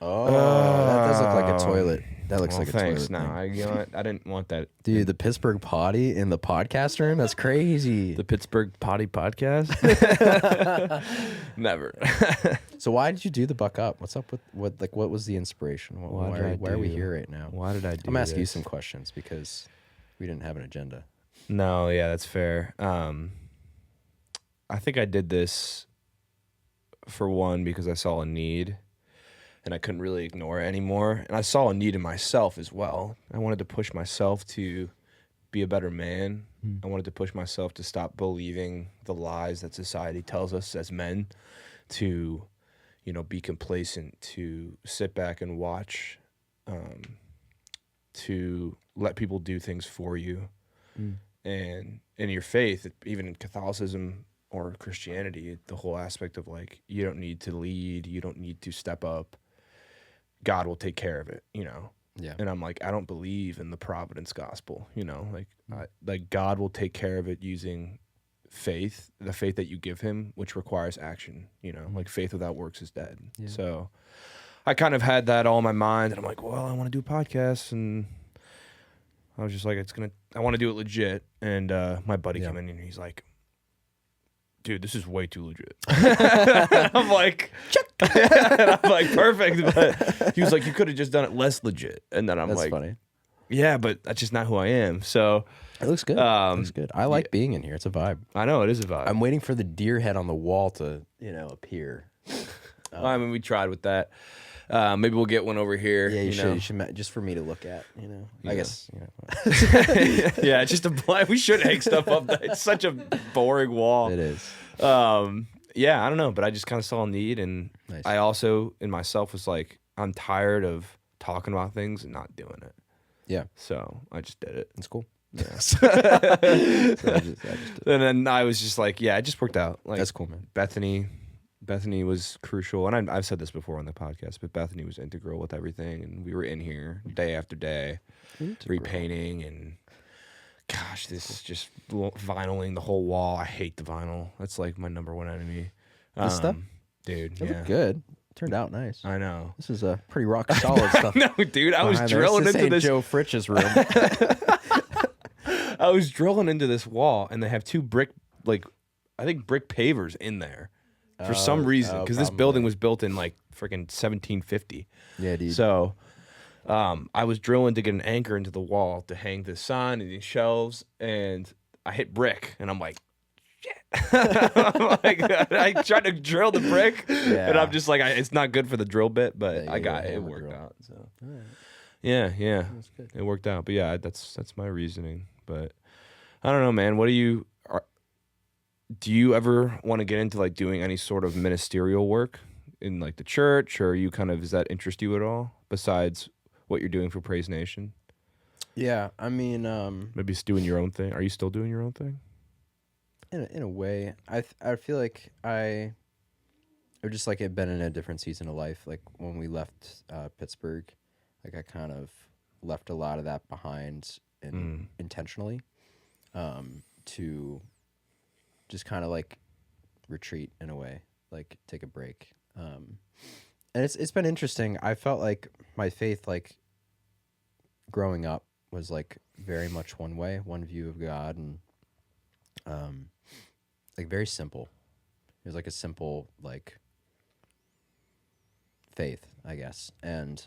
Oh, that does look like a toilet. That looks Well, like a thanks. toilet. No, thing. you know what? I didn't want that. Dude, the Pittsburgh potty in the podcast room? That's crazy. The Pittsburgh Potty Podcast. Never. So why did you do the buck up? What's up with what was the inspiration? Why did I Why are we do- here right now? Why did I do I'm asking you this? some questions because we didn't have an agenda. No, yeah, that's fair. I think I did this for one because I saw a need and I couldn't really ignore it anymore. And I saw a need in myself as well. I wanted to push myself to be a better man. I wanted to push myself to stop believing the lies that society tells us as men, to, be complacent, to sit back and watch, to let people do things for you. And in your faith, even in Catholicism or Christianity, the whole aspect of like, you don't need to lead, you don't need to step up. God will take care of it, Yeah. And I'm like, I don't believe in the providence gospel, like God will take care of it using faith, the faith that you give him, which requires action, like faith without works is dead. Yeah. So I kind of had that all in my mind, and I'm like, well, I want to do a podcast, and I was just like, I want to do it legit. And my buddy came in and he's like, dude, this is way too legit. I'm like, and I'm like, perfect. But he was like, you could have just done it less legit. And then I'm That's like, funny. yeah, but that's just not who I am. So It looks good. It looks good. I like being in here. It's a vibe. I know it is a vibe. I'm waiting for the deer head on the wall to, appear. I mean, we tried with that. Maybe we'll get one over here. Yeah, you know? should just for me to look at, I Yeah. guess, Yeah, just a blind. We should hang stuff up. It's such a boring wall. it is. Yeah, I don't know, but I just kind of saw a need, and Nice. I also in myself was like, I'm tired of talking about things and not doing it. Yeah, So I just did it. it's cool. Yeah. So I just did it. And then I was just like, yeah, it just worked out. Like That's cool, man. Bethany was crucial, and I've said this before on the podcast, but Bethany was integral with everything, and we were in here day after day, repainting, and gosh, this is just vinyling the whole wall. I hate the vinyl. That's like my number one enemy. This stuff? Dude. It Yeah, looked good. Turned out nice. I know. This is a pretty rock solid stuff. No, dude, I was behind there. drilling This into ain't this. Joe Fritch's room. I was drilling into this wall, and they have two brick pavers in there for some reason, because this building was built in like freaking 1750. Yeah, dude. So I was drilling to get an anchor into the wall to hang the sign and these shelves, and I hit brick, and I'm like, shit. I'm like, I tried to drill the brick, and Yeah. I'm just like, it's not good for the drill bit, but Yeah, I you got gotta it. It hammer worked drill. out. So All right. yeah, That's good. it worked out. But yeah, that's my reasoning. But I don't know, man. What do you ever want to get into like doing any sort of ministerial work in like the church, or you kind of does that interest you at all besides what you're doing for Praise Nation? Yeah, I mean, Maybe it's doing your own thing. Are you still doing your own thing? in a way, I feel like I've just like been in a different season of life. Like when we left Pittsburgh, like I kind of left a lot of that behind and intentionally, to just kind of like retreat in a way, like take a break. And it's been interesting. I felt like my faith, like growing up, was like very much one way, one view of God, and like very simple. It was like a simple like faith, I guess. And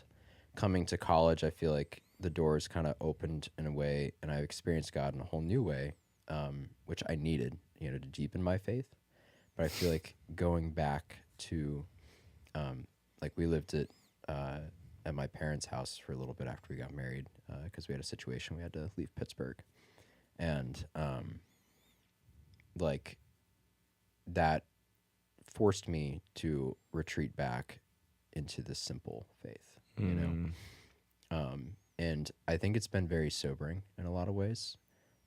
coming to college, I feel like the doors kind of opened in a way, and I've experienced God in a whole new way, which I needed, to deepen my faith. But I feel like going back to, like we lived at my parents' house for a little bit after we got married, because we had a situation we had to leave Pittsburgh, and like that forced me to retreat back into this simple faith, and I think it's been very sobering in a lot of ways,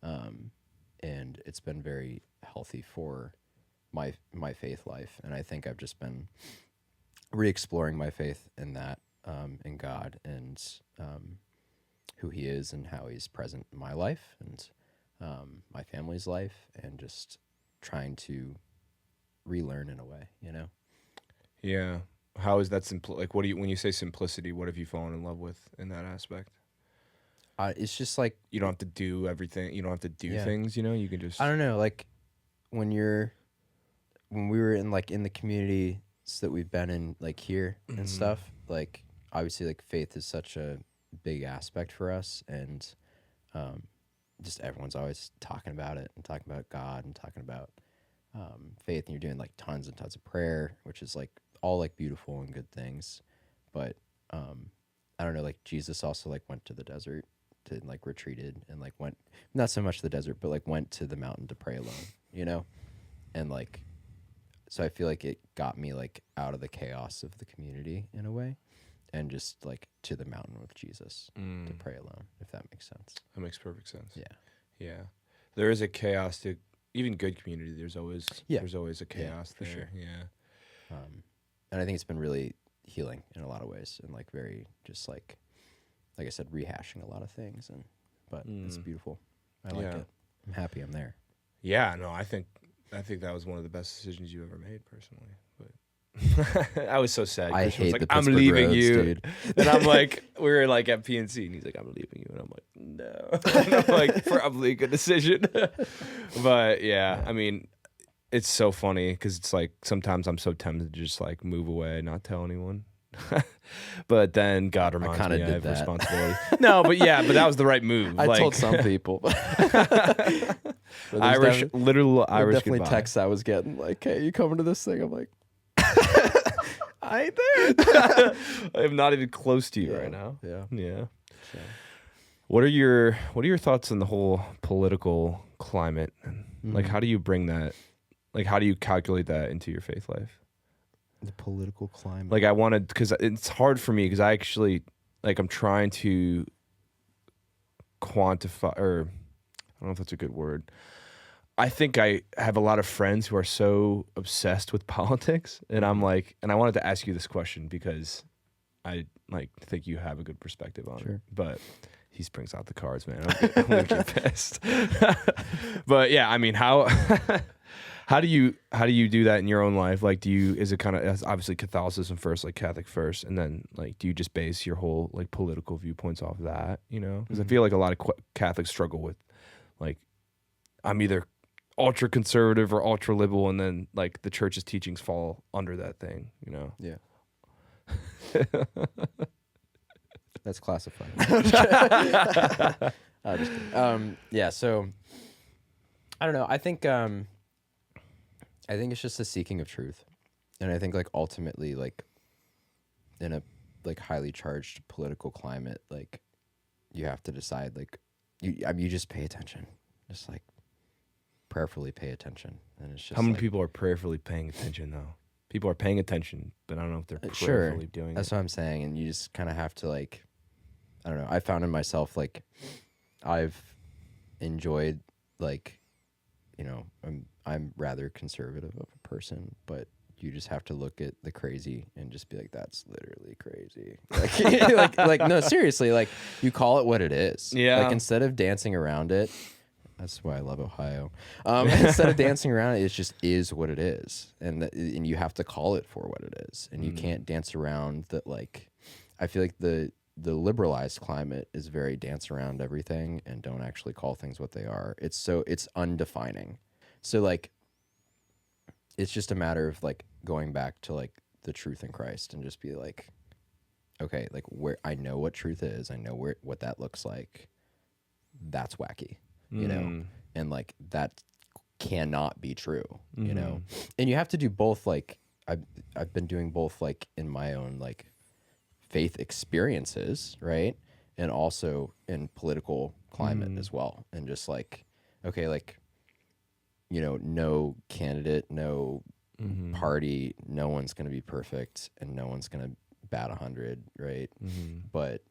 and it's been very healthy for my faith life, and I think I've just been re-exploring my faith in that, in God, and who He is and how He's present in my life and my family's life, and just trying to relearn in a way, Yeah. How is that like what do you when you say simplicity, what have you fallen in love with in that aspect? It's just like, You don't have to do everything. You don't have to do Yeah. things, you can just I don't know, like when we were in the communities that we've been in, like here and stuff, like obviously like faith is such a big aspect for us, and just everyone's always talking about it and talking about God and talking about faith, and you're doing like tons and tons of prayer, which is like all like beautiful and good things, but I don't know, like Jesus also like went to the desert to like retreated and like went not so much to the desert, but like went to the mountain to pray alone, and like so I feel like it got me like out of the chaos of the community in a way, and just like to the mountain with Jesus to pray alone, if that makes sense. That makes perfect sense. Yeah. Yeah. There is a chaos to even good community. There's always Yeah. a chaos for there. sure. Yeah. And I think it's been really healing in a lot of ways, and like very just like I said, rehashing a lot of things, but it's beautiful. I like Yeah. it. I'm happy I'm there. Yeah, no, I think that was one of the best decisions you ever made personally. But I was so sad. I Christian was hate like, the I'm Pittsburgh leaving roads, you. dude. And I'm like, we were like at PNC, and he's like, I'm leaving you. And I'm like, no. And I'm like, probably a good decision. But yeah, I mean, it's so funny because it's like sometimes I'm so tempted to just like move away, not tell anyone. But then God reminds kinda me I did have that. responsibility. No, but that was the right move. I like, told some people. literal Irish definitely goodbye. texts I was getting like, "Hey, you coming to this thing?" I'm like, "I ain't there." I am not even close to you right now. Yeah. Yeah. So, What are your thoughts on the whole political climate? Like, how do you bring that? Like, how do you calculate that into your faith life? the political climate. Like, I wanted because it's hard for me because I actually like I'm trying to quantify, or I don't know if that's a good word. I think I have a lot of friends who are so obsessed with politics, and I'm like, and I wanted to ask you this question because I like think you have a good perspective on it. But he brings out the cards, man. I'm gonna get pissed. But yeah, I mean, how do you do that in your own life? Like, is it kind of obviously Catholicism first, like Catholic first, and then like do you just base your whole like political viewpoints off of that? Because I feel like a lot of Catholics struggle with like I'm either ultra conservative or ultra liberal, and then like the church's teachings fall under that thing. Yeah. That's classified. I'm just kidding. Yeah, so I don't know. I think I think it's just a seeking of truth. And I think like ultimately like in a like highly charged political climate, like you have to decide like you just pay attention. Just like prayerfully pay attention. And it's just How many like, people are prayerfully paying attention though? People are paying attention, but I don't know if they're sure, prayerfully doing that's it. what I'm saying. And you just kind of have to like, I don't know. I found in myself like I've enjoyed like, you know, I'm rather conservative of a person, but you just have to look at the crazy and just be like, that's literally crazy. Like no, seriously, like you call it what it is. Yeah. Like instead of dancing around it, that's why I love Ohio. Instead of dancing around it, it just is what it is, and you have to call it for what it is, and you can't dance around that. Like, I feel like the liberalized climate is very dance around everything and don't actually call things what they are. It's undefining. So like, it's just a matter of like going back to like the truth in Christ and just be like, okay, like where I know what truth is, I know what that looks like. That's wacky, you know, and like that cannot be true, you know, and you have to do both. Like I've been doing both, like in my own like faith experiences, right, and also in political climate as well, and just like, okay, like, you know, no candidate, no party, no one's going to be perfect and no one's going to bat 100, right? But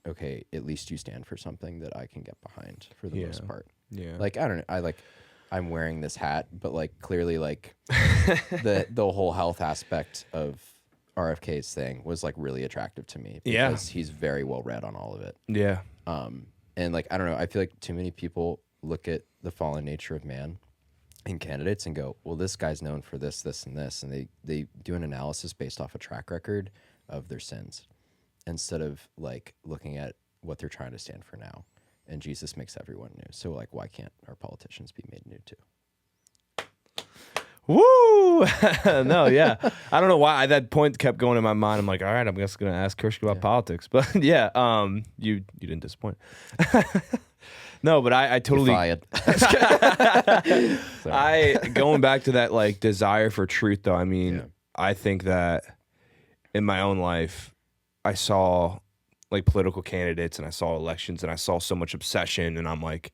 okay, at least you stand for something that I can get behind for the most part. Yeah. Like, I don't know, I'm wearing this hat, but like clearly like the whole health aspect of RFK's thing was like really attractive to me because he's very well read on all of it. Yeah. And like, I don't know, I feel like too many people look at the fallen nature of man in candidates and go, well, this guy's known for this, this, and this. And they do an analysis based off a track record of their sins instead of like looking at what they're trying to stand for now. And Jesus makes everyone new. So like, why can't our politicians be made new too? Woo! No, yeah. I don't know why that point kept going in my mind. I'm like, all right, I'm just going to ask Christian about politics. But yeah, you didn't disappoint. No, but I totally. Going back to that like desire for truth though. I mean, I think that in my own life, I saw like political candidates and I saw elections and I saw so much obsession, and I'm like,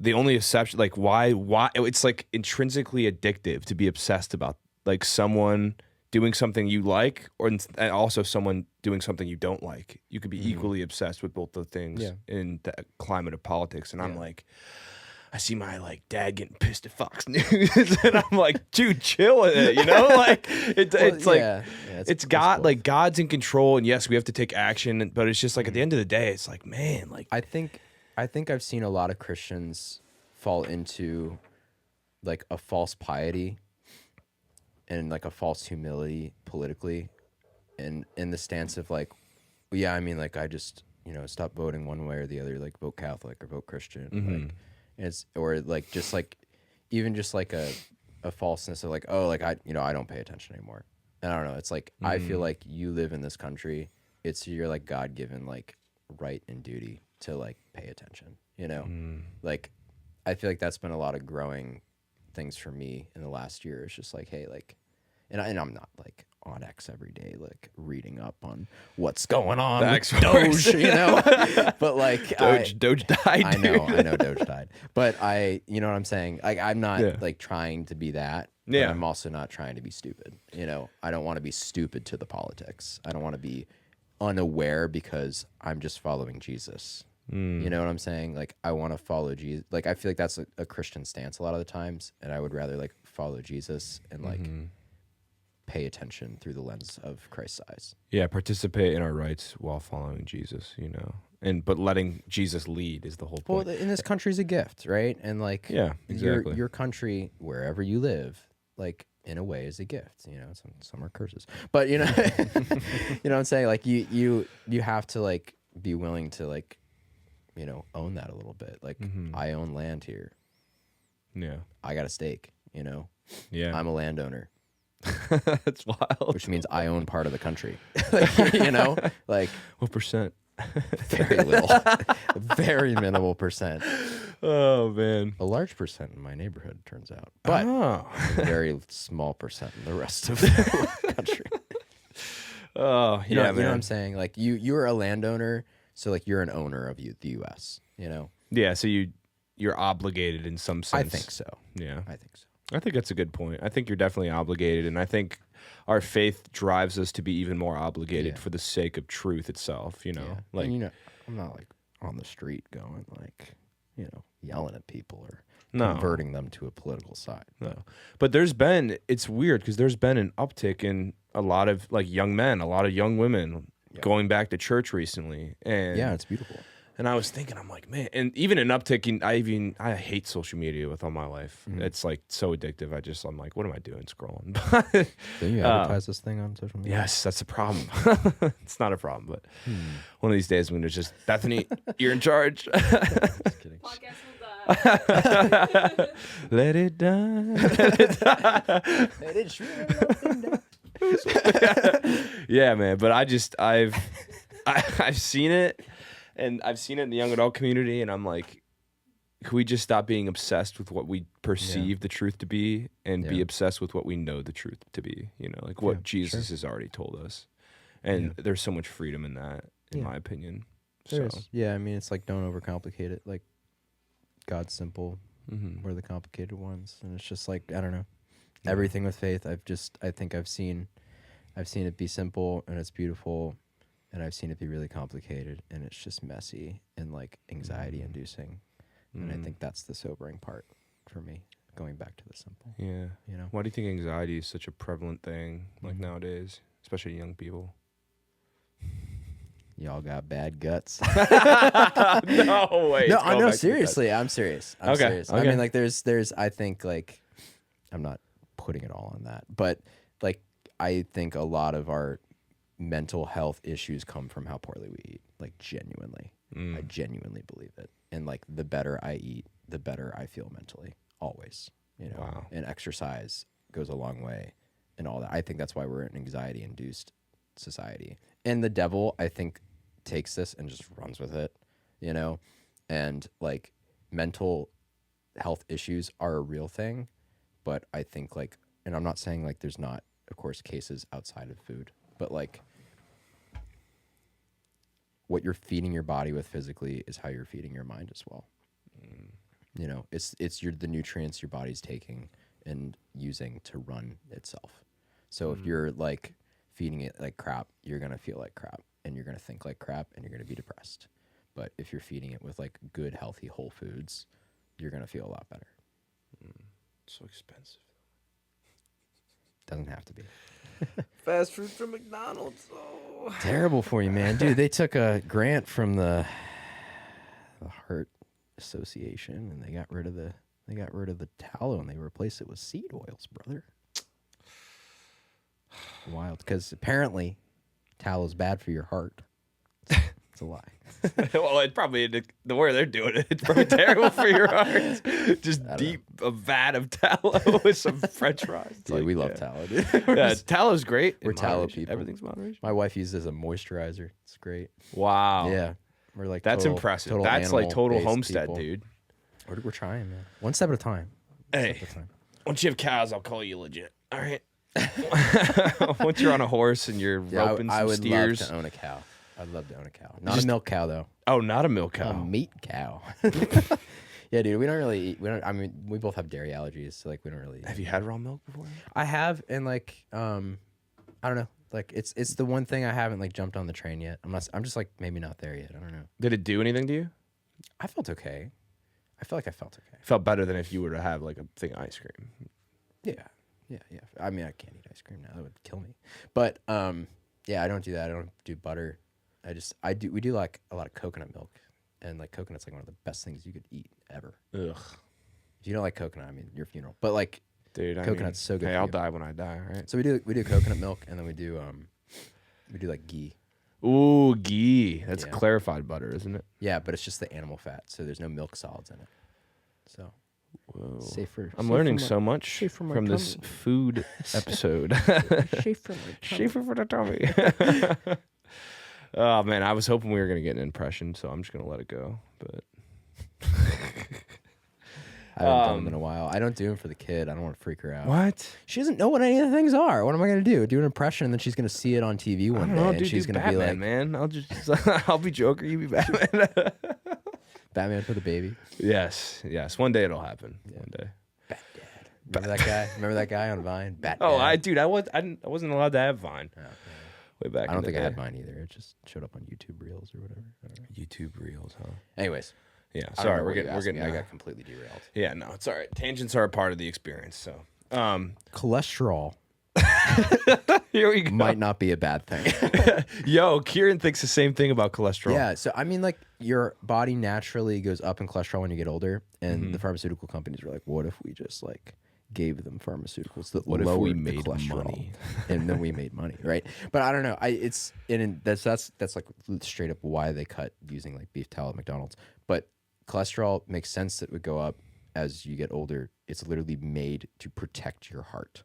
the only exception, like why it's like intrinsically addictive to be obsessed about like someone doing something you like, and also someone doing something you don't like. You could be equally obsessed with both the things in the climate of politics. And I'm like, I see my like dad getting pissed at Fox News, and I'm like, dude, chill with it, you know? Like it's like it's God, like God's in control, and yes, we have to take action, but it's just like at the end of the day, it's like, man, like I think I've seen a lot of Christians fall into like a false piety and like a false humility politically, and in the stance of like, well, yeah, I mean, like I just, you know, stop voting one way or the other, like vote Catholic or vote Christian, like it's, or like just like even just like a falseness of like, oh, like I don't pay attention anymore. And I don't know, it's like I feel like you live in this country, it's your like God-given like right and duty to like pay attention, you know? Like I feel like that's been a lot of growing things for me in the last year. It's just like, hey, like, and I'm not like on X every day, like reading up on what's going on with Doge, you know, but like Doge died. I know Doge died, but you know what I'm saying? Like, I'm not like trying to be that. But I'm also not trying to be stupid. You know, I don't want to be stupid to the politics. I don't want to be unaware because I'm just following Jesus. You know what I'm saying? Like, I want to follow Jesus. Like, I feel like that's a Christian stance a lot of the times, and I would rather like follow Jesus and like pay attention through the lens of Christ's eyes. Yeah, participate in our rights while following Jesus, you know, but letting Jesus lead is the whole point. Well, in this country's a gift, right? And like, yeah, exactly. Your country, wherever you live, like in a way, is a gift. You know, some are curses, but you know, you know what I'm saying? Like, you have to like be willing to like, you know, own that a little bit. Like, I own land here. Yeah, I got a stake. You know, yeah, I'm a landowner. That's wild. Which means I own part of the country. Like, you know, like what percent? Very little, very minimal percent. Oh man. A large percent in my neighborhood, turns out, but Oh. a very small percent in the rest of the country. Oh You know, yeah, you know what I'm man. saying? Like you're a landowner, so like you're an owner of the U.S. You know, Yeah, so you're obligated in some sense. I think so. Yeah. I think so. I think that's a good point. I think you're definitely obligated, and I think our faith drives us to be even more obligated Yeah. for the sake of truth itself. You know, Yeah. like And, you know, I'm not like on the street going like, you know, yelling at people or No. converting them to a political side. no. But it's weird because there's been an uptick in a lot of like young men, a lot of young women going back to church recently, and Yeah, it's beautiful. And I was thinking, I'm like, man, and even an uptick in, I hate social media with all my life. It's like so addictive. I'm like, what am I doing scrolling? Do you advertise this thing on social media? Yes, that's a problem. It's not a problem, but one of these days I'm going to just, Bethany, you're in charge. Just kidding. Podcast will die. Let it die. Yeah, man. But I've seen it, and I've seen it in the young adult community, and I'm like, can we just stop being obsessed with what we perceive the truth to be, and be Yeah. obsessed with what we know the truth to be? You know, like what Yeah, Jesus has already told us, and there's so much freedom in that, in Yeah. my opinion. There So, is. Yeah, I mean, it's like don't overcomplicate it. Like God's simple, we're the complicated ones, and it's just like I don't know. Yeah. Everything with faith, I think I've seen it be simple and it's beautiful, and I've seen it be really complicated and it's just messy and like anxiety inducing. And I think that's the sobering part for me, going back to the simple. yeah. You know, Why do you think anxiety is such a prevalent thing, like nowadays, especially young people? y'all got bad guts. No way. No, it's I going know. back to Seriously, I'm serious. I'm Okay, serious. I okay. mean, like, there's. I think, like, I'm not putting it all on that, but like, I think a lot of our mental health issues come from how poorly we eat. Like, genuinely, I genuinely believe it. And like, the better I eat, the better I feel mentally. Always, you know. Wow. And exercise goes a long way, and all that. I think that's why we're an anxiety-induced society. And the devil, I think, takes this and just runs with it, you know? And like mental health issues are a real thing, but I think like, and I'm not saying like there's not, of course, cases outside of food, but like what you're feeding your body with physically is how you're feeding your mind as well. You know, it's the nutrients your body's taking and using to run itself. So if you're like feeding it like crap, you're going to feel like crap, and you're going to think like crap, and you're going to be depressed. But if you're feeding it with like good, healthy, whole foods, you're going to feel a lot better. So expensive. Doesn't have to be. Fast food from McDonald's. Oh. Terrible for you, man. Dude, they took a grant from the Heart Association, and they got rid of the tallow, and they replaced it with seed oils, brother. Wild, because apparently tallow's bad for your heart. It's a lie. Well, it probably, the way they're doing it, it's probably terrible for your heart. Just deep a vat of tallow with some French fries. It's Dude, like, we love yeah. tallow, dude. Yeah, tallow's great. We're in tallow moderation. people. Everything's moderation. My wife uses it as a moisturizer. It's great. Wow. Yeah, we're like That's total- impressive. total That's like total animal-based homestead, people. dude. We're trying, man. One step at a time. One Hey, step at a time. once you have cows, I'll call you legit. All right. Once you're on a horse and you're Yeah, roping I some would steers. love to own a cow. I'd love to own a cow. Not a milk cow though. Oh, not a milk cow. A meat cow. Yeah, dude. We don't really eat. We don't. I mean, we both have dairy allergies, so like we don't really. Have you had raw milk before? I have, and like, I don't know. Like, it's the one thing I haven't like jumped on the train yet. I'm just like maybe not there yet. I don't know. Did it do anything to you? I felt okay. I feel like I felt okay. Felt better than if you were to have like a thing of ice cream. Yeah. I mean, I can't eat ice cream now. That would kill me. But yeah, I don't do that. I don't do butter. We do like a lot of coconut milk, and like coconut's like one of the best things you could eat ever. Ugh. If you don't like coconut, I mean, your funeral. But like, Dude, coconut's so good Hey, for I'll you. die when I die, right? so we do coconut milk, and then we do like ghee. Ooh, ghee. That's Yeah. clarified butter, isn't it? Yeah, but it's just the animal fat, so there's no milk solids in it. So Whoa. safer. I'm learning so much safe for my from this tummy. food episode. Safe for my tummy. Schaefer for the tummy. Oh man, I was hoping we were gonna get an impression, so I'm just gonna let it go. But I haven't done them in a while. I don't do them for the kid. I don't want to freak her out. What? She doesn't know what any of the things are. What am I going to do? Do an impression, and then she's going to see it on TV one day, and she's going to be like, "Man, I'll be Joker, you be Batman." Batman for the baby. Yes. One day it'll happen. Yeah. One day. Bat Dad. Remember that guy? Remember that guy on Vine? Bat Dad. Oh, I wasn't allowed to have Vine. Oh, yeah. Way back. I don't think I day. had Vine either. It just showed up on YouTube Reels or whatever. I don't know. YouTube Reels, huh? Anyways, Yeah. I don't Sorry, know we're what you getting. asked me. I got completely derailed. Yeah. No, it's all right. Tangents are a part of the experience. So. Cholesterol Here we go. might not be a bad thing. Yo, Kieran thinks the same thing about cholesterol. Yeah, so I mean, like, your body naturally goes up in cholesterol when you get older, and the pharmaceutical companies are like, what if we just, like, gave them pharmaceuticals that What if lowered we the made cholesterol, money? and then we made money, right? But I don't know. That's like straight up why they cut using like beef tallow at McDonald's. But cholesterol makes sense that it would go up as you get older. It's literally made to protect your heart.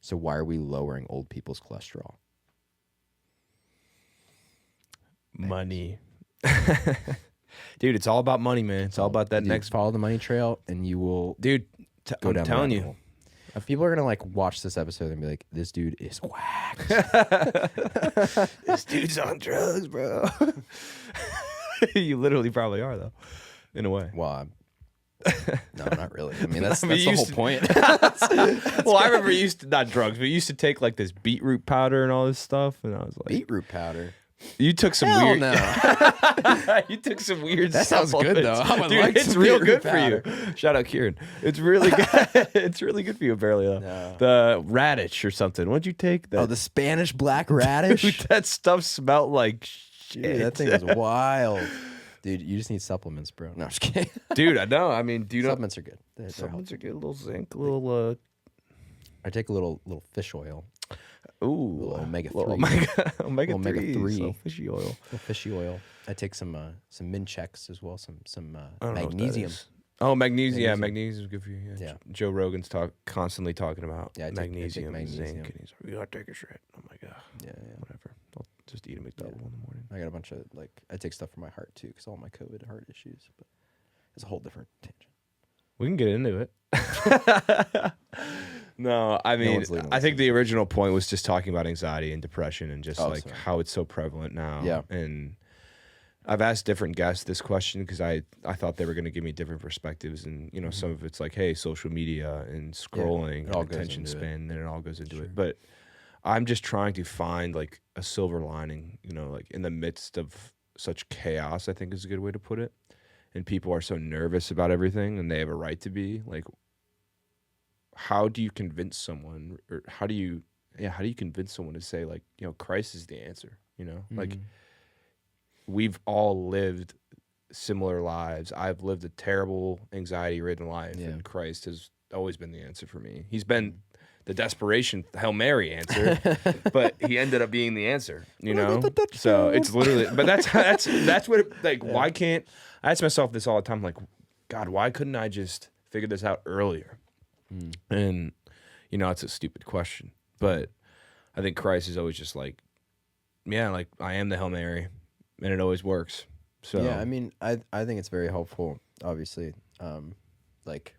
So why are we lowering old people's cholesterol? Money. Dude, it's all about money, man. It's all about that Dude, next. follow the money trail, and you will Dude, go I'm down. telling the you. rabbit hole. People are gonna like watch this episode and be like, "This dude is whacked." This dude's on drugs, bro. You literally probably are, though, in a way. Well, no, not really. I mean, that's I mean, the you whole used to- point. Well, I remember you used to, not drugs, but you used to take like this beetroot powder and all this stuff, and I was like, Beetroot powder. you took some Hell weird. no. You took some weird. That sounds good, though. supplements. I would Dude, like it's some real beetroot good for you. Shout out Kieran. It's really good. It's really good for you, apparently. Though. No. The radish or something. What'd you take? That, Oh, the Spanish black radish. Dude, that stuff smelled like shit. Dude, that thing is wild. Dude, you just need supplements, bro. No, I'm just kidding. Dude, I know. I mean, do you know? Supplements are good. They're Supplements helpful. are good. A little zinc, a little. I take a little fish oil, Ooh, little omega-3. little omega Omega-3. so fishy oil. little fishy oil. I take some Minchex as well, some I don't know what that magnesium. is. Oh, magnesium. Yeah, Magnesium. magnesium is good for you. Yeah. Yeah. Joe Rogan's constantly talking about Yeah, I take magnesium, and zinc, magnesium. and he's like, "You gotta take a shit." I'm like, "Ah, Yeah, whatever. I'll just eat a McDouble in the morning." I got a bunch of I take stuff for my heart too, because all my COVID heart issues. But it's a whole different tangent. We can get into it. No, I mean, one's leaving I think this. the original point was just talking about anxiety and depression and just Oh, like sorry. how it's so prevalent now. Yeah. And I've asked different guests this question because I thought they were going to give me different perspectives. And, you know, some of it's like, hey, social media and scrolling, it all and goes attention into it. span, and then it all goes into Sure. it. But I'm just trying to find like a silver lining, you know, like in the midst of such chaos, I think is a good way to put it. And people are so nervous about everything, and they have a right to be. Like, how do you convince someone, or how do you convince someone to say, like, you know, Christ is the answer? You know, like, we've all lived similar lives. I've lived a terrible, anxiety-ridden life, Yeah. and Christ has always been the answer for me. He's been the desperation Hail Mary answer, but he ended up being the answer, you know? So it's literally, but that's what, why can't, I ask myself this all the time, like, God, why couldn't I just figure this out earlier? And, you know, it's a stupid question, but I think Christ is always just like, yeah, like, I am the Hail Mary, and it always works. So Yeah, I mean, I think it's very helpful. Obviously, like,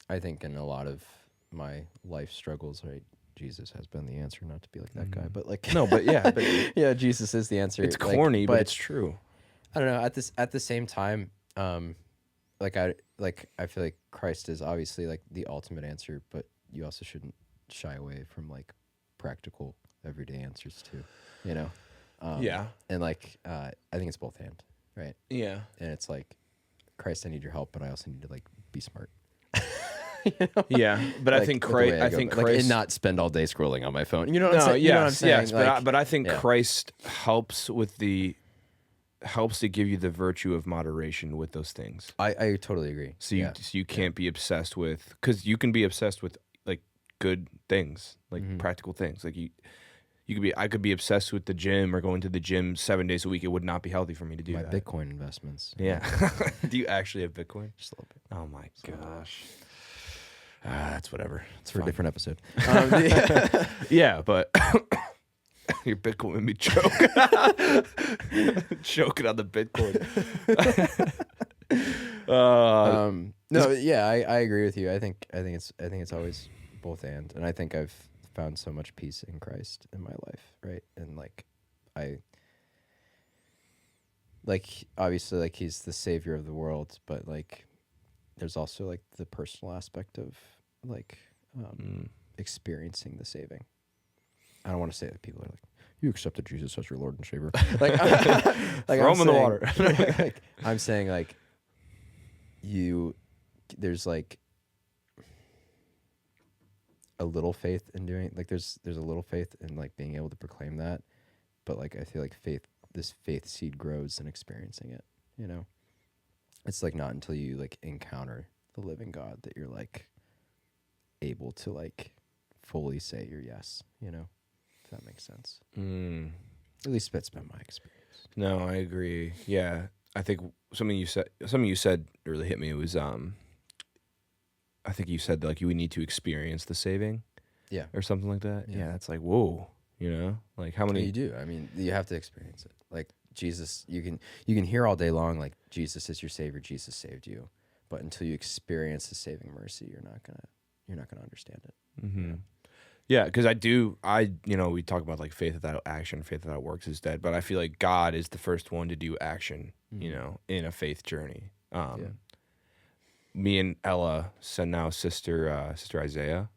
I think in a lot of my life struggles, right, Jesus has been the answer. Not to be like that guy, but like, no, but yeah, but yeah, Jesus is the answer. it's Like, corny, but it's true. I don't know. At the same time, I feel like Christ is obviously like the ultimate answer, but you also shouldn't shy away from like practical everyday answers too. You know. Yeah. And like, I think it's both and, right? Yeah. And it's like, Christ, I need your help, but I also need to like be smart. Yeah, but I Like, think with the way Christ. I I go, think like, Christ. and not spend all day scrolling on my phone. You know what I'm No, saying? You know what I'm yes, saying? yes, Like, but I think yeah. Christ helps helps to give you the virtue of moderation with those things. I totally agree. So yeah. you can't be obsessed with, because you can be obsessed with like good things, like Mm-hmm. practical things. Like I could be obsessed with the gym or going to the gym 7 days a week. It would not be healthy for me to do My that. Bitcoin investments. Yeah. Do you actually have Bitcoin? Just a little bit. Oh my gosh. That's whatever. It's for a fine. different episode. Yeah, but your Bitcoin made me choke. Choking on the Bitcoin. No, yeah, I agree with you. I think it's always both and I think I've found so much peace in Christ in my life, right? And like I like obviously like he's the savior of the world, but like there's also like the personal aspect of like experiencing the saving. I don't want to say that people are like, you accepted Jesus as your Lord and Savior. Like, like Throw him in the water. like, I'm saying like there's like a little faith in doing like there's a little faith in like being able to proclaim that, but like I feel like this faith seed grows in experiencing it. You know, it's like not until you like encounter the living God that you're like able to like fully say your yes. You know, if that makes sense. At least that's been my experience. No, I agree. Yeah, I think something you said really hit me. It was I think you said like you would need to experience the saving. Yeah. Or something like that. Yeah. Yeah, that's like whoa. You know, like how many? You do. I mean, you have to experience it. Like Jesus, you can hear all day long like Jesus is your savior. Jesus saved you, but until you experience the saving mercy, you're not gonna understand it. Mm-hmm. Yeah, because we talk about like faith without action, faith without works is dead. But I feel like God is the first one to do action. You know, in a faith journey. Me and Ella, now sister Isaiah.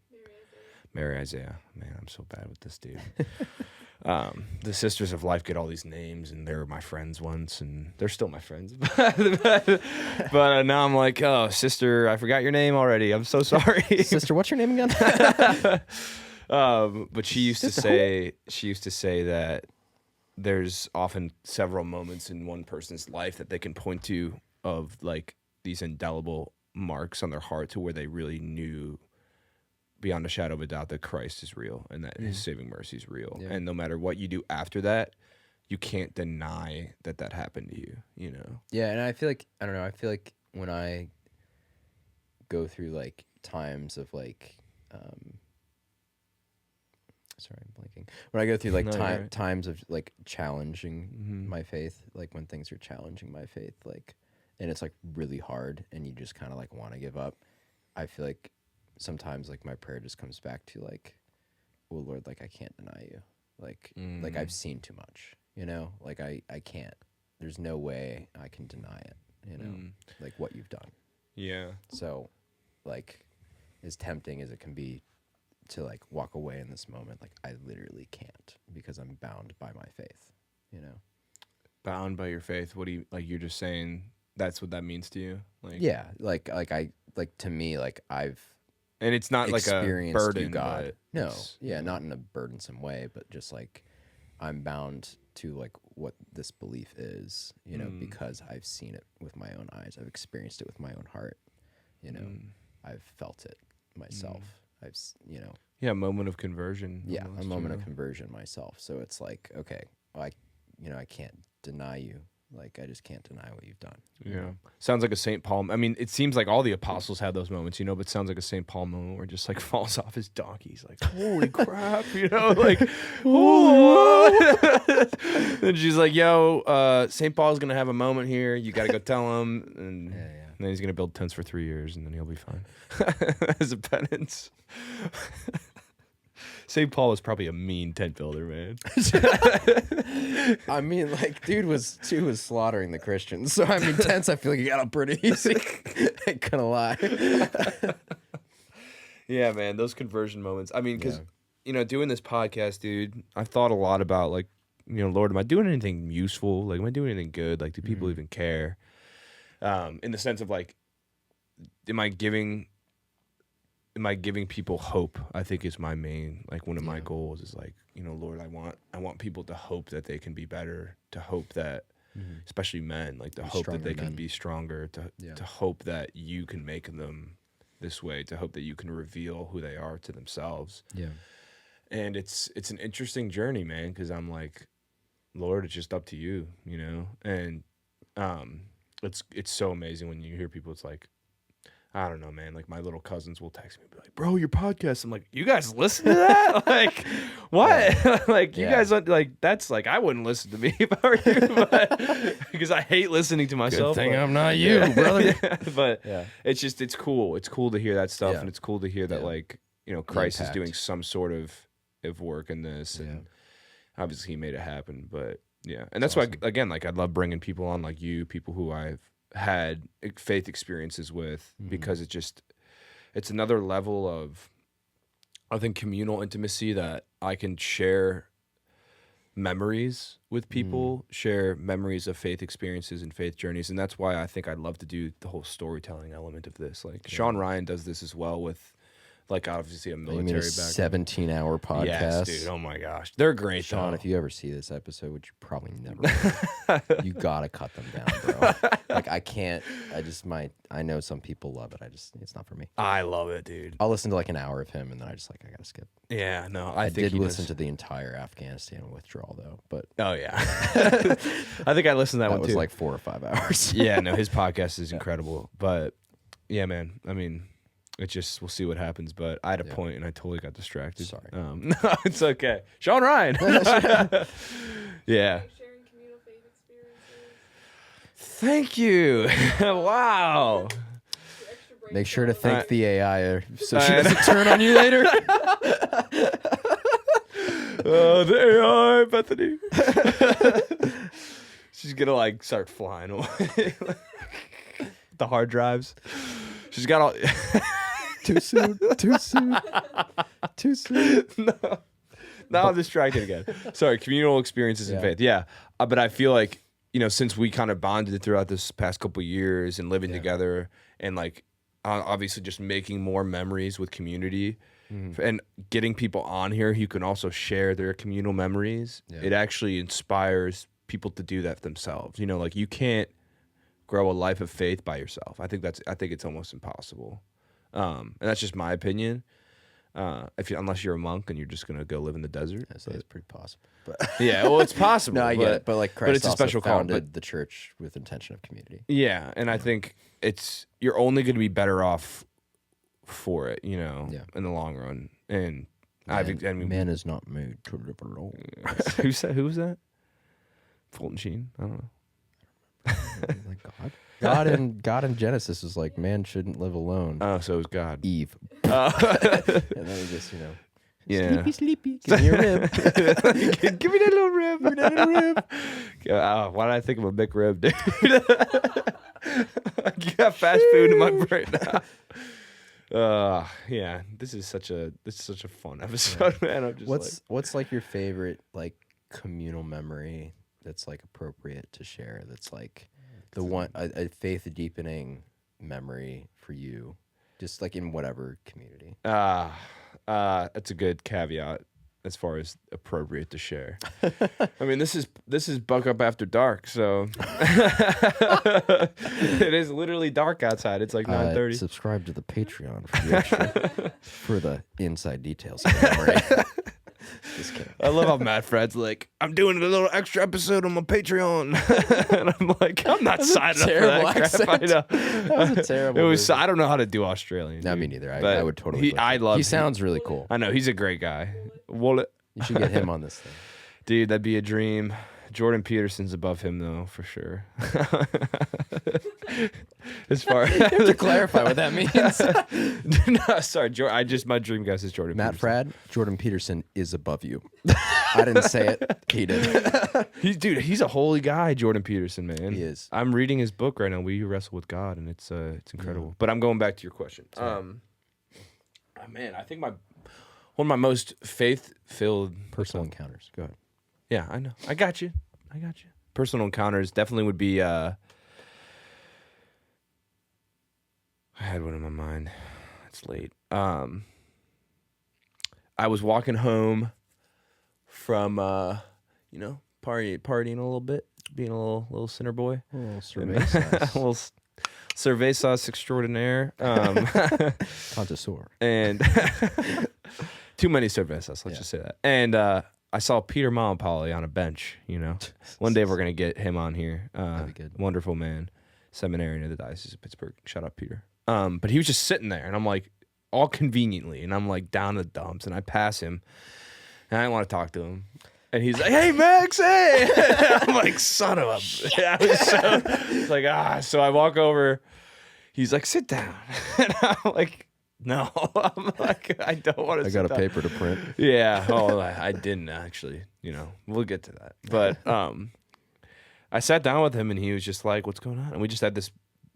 Mary Isaiah. Man, I'm so bad with this dude. The Sisters of Life get all these names, and they were my friends once, and they're still my friends. But now I'm like, oh, sister, I forgot your name already. I'm so sorry. Sister, what's your name again? But she used to say that there's often several moments in one person's life that they can point to of like these indelible marks on their heart to where they really knew beyond a shadow of a doubt that Christ is real and that his saving mercy is real. Yeah. And no matter what you do after that, you can't deny that happened to you, you know? Yeah, and I feel like, I don't know, I feel like when I go through like times of like, sorry, I'm blanking. When I go through like times of like challenging my faith, like when things are challenging my faith, like, and it's like really hard and you just kind of like want to give up, I feel like sometimes like my prayer just comes back to like, well, Lord, like I can't deny you. Like I've seen too much, you know, like I can't, there's no way I can deny it, you know, like what you've done. Yeah. So like as tempting as it can be to like walk away in this moment, like I literally can't because I'm bound by my faith, you know? Bound by your faith. What do you, like, you're just saying that's what that means to you? Like, yeah. Like to me, like I've, and it's not like a burden, you, God. No, yeah, not in a burdensome way, but just like I'm bound to like what this belief is, you know, because I've seen it with my own eyes. I've experienced it with my own heart, you know. I've felt it myself. You know. Yeah, moment of conversion. Yeah, a moment of conversion myself. So it's like, okay, well, I can't deny you. Like, I just can't deny what you've done. Yeah. Sounds like a St. Paul. I mean, it seems like all the apostles had those moments, you know, but it sounds like a St. Paul moment where just like falls off his donkey. He's like, holy crap, you know, like, oh. And she's like, yo, St. Paul's going to have a moment here. You got to go tell him. And, and then he's going to build tents for 3 years and then he'll be fine as a penance. St. Paul was probably a mean tent builder, man. I mean, like, dude was slaughtering the Christians. So, I mean, tents, I feel like he got up pretty easy. Ain't gonna lie. Yeah, man, those conversion moments. I mean, because, you know, doing this podcast, dude, I've thought a lot about, like, you know, Lord, am I doing anything useful? Like, am I doing anything good? Like, do people even care? In the sense of, like, am I giving people hope? I think is my main, like, one of my goals is like, you know, Lord, I want people to hope that they can be better, to hope that, especially men, like to hope that they can be stronger, to hope that you can make them this way, to hope that you can reveal who they are to themselves. Yeah. And it's an interesting journey, man, because I'm like, Lord, it's just up to you, you know? And it's so amazing when you hear people, it's like, I don't know, man. Like my little cousins will text me and be like, "Bro, your podcast." I'm like, "You guys listen to that?" Like, what? Like, you guys like that's like I wouldn't listen to me if I were you, but because I hate listening to myself. Good thing but- I'm not you, brother. but Yeah. it's just it's cool. It's cool to hear that stuff, Yeah. and it's cool to hear that Yeah. like Christ is impact. doing some sort of work in this, Yeah. and obviously he made it happen. But yeah, and that's why again, like I'd love bringing people on like you, people who I've had faith experiences with, because it's another level of, I think, communal intimacy that I can share memories with people, share memories of faith experiences and faith journeys. And that's why I think I'd love to do the whole storytelling element of this. Like Sean Ryan does this as well with, like, obviously a You military mean a background. 17-hour podcast? Yes, dude. Oh my gosh. They're great, Sean, though. if you ever see this episode, which you probably never will, you gotta cut them down, bro. Like I can't. I know some people love it. It's not for me. I love it, dude. I'll listen to like an hour of him, and then I gotta skip. Yeah, no, I I think did he listen does- to the entire Afghanistan withdrawal though, but Oh yeah, I think I listened to that, that one was too. like 4 or 5 hours. Yeah, no, his podcast is incredible. But yeah, man, I mean, it's just we'll see what happens. But I had a point, and I totally got distracted. Sorry. No, it's okay. Sean Ryan. Yeah. Sharing communal faith experiences. Thank you. Wow. The extra brain Make sure to cells. thank the AI so she doesn't turn on you later. Oh, the AI, Bethany. She's gonna like start flying away. The hard drives. She's got all. Too soon. Too soon. Too soon. Now I'm distracted again. Sorry, communal experiences in faith. Yeah, but I feel like since we kind of bonded throughout this past couple of years and living together, and like obviously just making more memories with community, and getting people on here who can also share their communal memories. Yeah. It actually inspires people to do that themselves. Like you can't grow a life of faith by yourself. I think it's almost impossible. And that's just my opinion. Unless you're a monk and you're just gonna go live in the desert. I say it's pretty possible. But Yeah, well, it's possible. no, I get it. But like Christ it's a also special call, founded the church with intention of community. Yeah, and I think you're only going to be better off for it, in the long run. And Man is not made to live alone. who was that? Fulton Sheen? I don't know. Like God in Genesis is like man shouldn't live alone. Oh, so it was God. Eve. And then he just Yeah. sleepy, sleepy. Give me a rib. Give me that little rib. Give me that little rib. Why did I think of a big rib, dude? You got fast food in my brain now. Yeah. This is such a fun episode, man. I'm just What's like your favorite like communal memory that's like appropriate to share? That's like the one a faith deepening memory for you, just like in whatever community. That's a good caveat as far as appropriate to share. I mean, this is Buck Up After Dark, so it is literally dark outside. It's like 9:30. Subscribe to the Patreon for the extra, for the inside details of the memory. Just kidding. I love how Matt Fred's like, I'm doing a little extra episode on my Patreon, and I'm like, I'm not signing up for terrible that crap. I accent. know. That was a terrible. It was. version. I don't know how to do Australian. No, dude. me neither. But I would totally. I love. He sounds really cool. I know he's a great guy. Wallet, You should get him on this thing. dude, that'd be a dream. Jordan Peterson's above him though, for sure. As far You have to clarify what that means. no, sorry, my dream guy is Jordan. Matt Peterson. Frad, Jordan Peterson is above you. I didn't say it. He did. He's a holy guy, Jordan Peterson, man. He is. I'm reading his book right now, We Who Wrestle with God, and it's incredible. But I'm going back to your question. Man, I think one of my most faith-filled Personal encounters. Go ahead. Yeah, I know. I got you. Personal encounters definitely would be. I had one in my mind. It's late. I was walking home from partying a little bit, being a little sinner boy, A little survey size. a little survey sauce extraordinaire, Connoisseur. and too many survey sauce. Let's just say that. And I saw Peter Malapali on a bench. One day we're gonna get him on here. That'd be good. Wonderful man, seminarian of the Diocese of Pittsburgh. Shout out Peter. But he was just sitting there, and I'm like, all conveniently, and I'm like down in the dumps, and I pass him, and I want to talk to him. And he's like, "Hey, Max, hey!" I'm like, "Son of a..." Yeah, I was so, it's like, So I walk over. He's like, "Sit down." And I'm like, "No." I'm like, "I don't want to I sit got a down." paper to print. Yeah. Oh, I didn't actually. We'll get to that. But I sat down with him, and he was just like, "What's going on?" And we just had this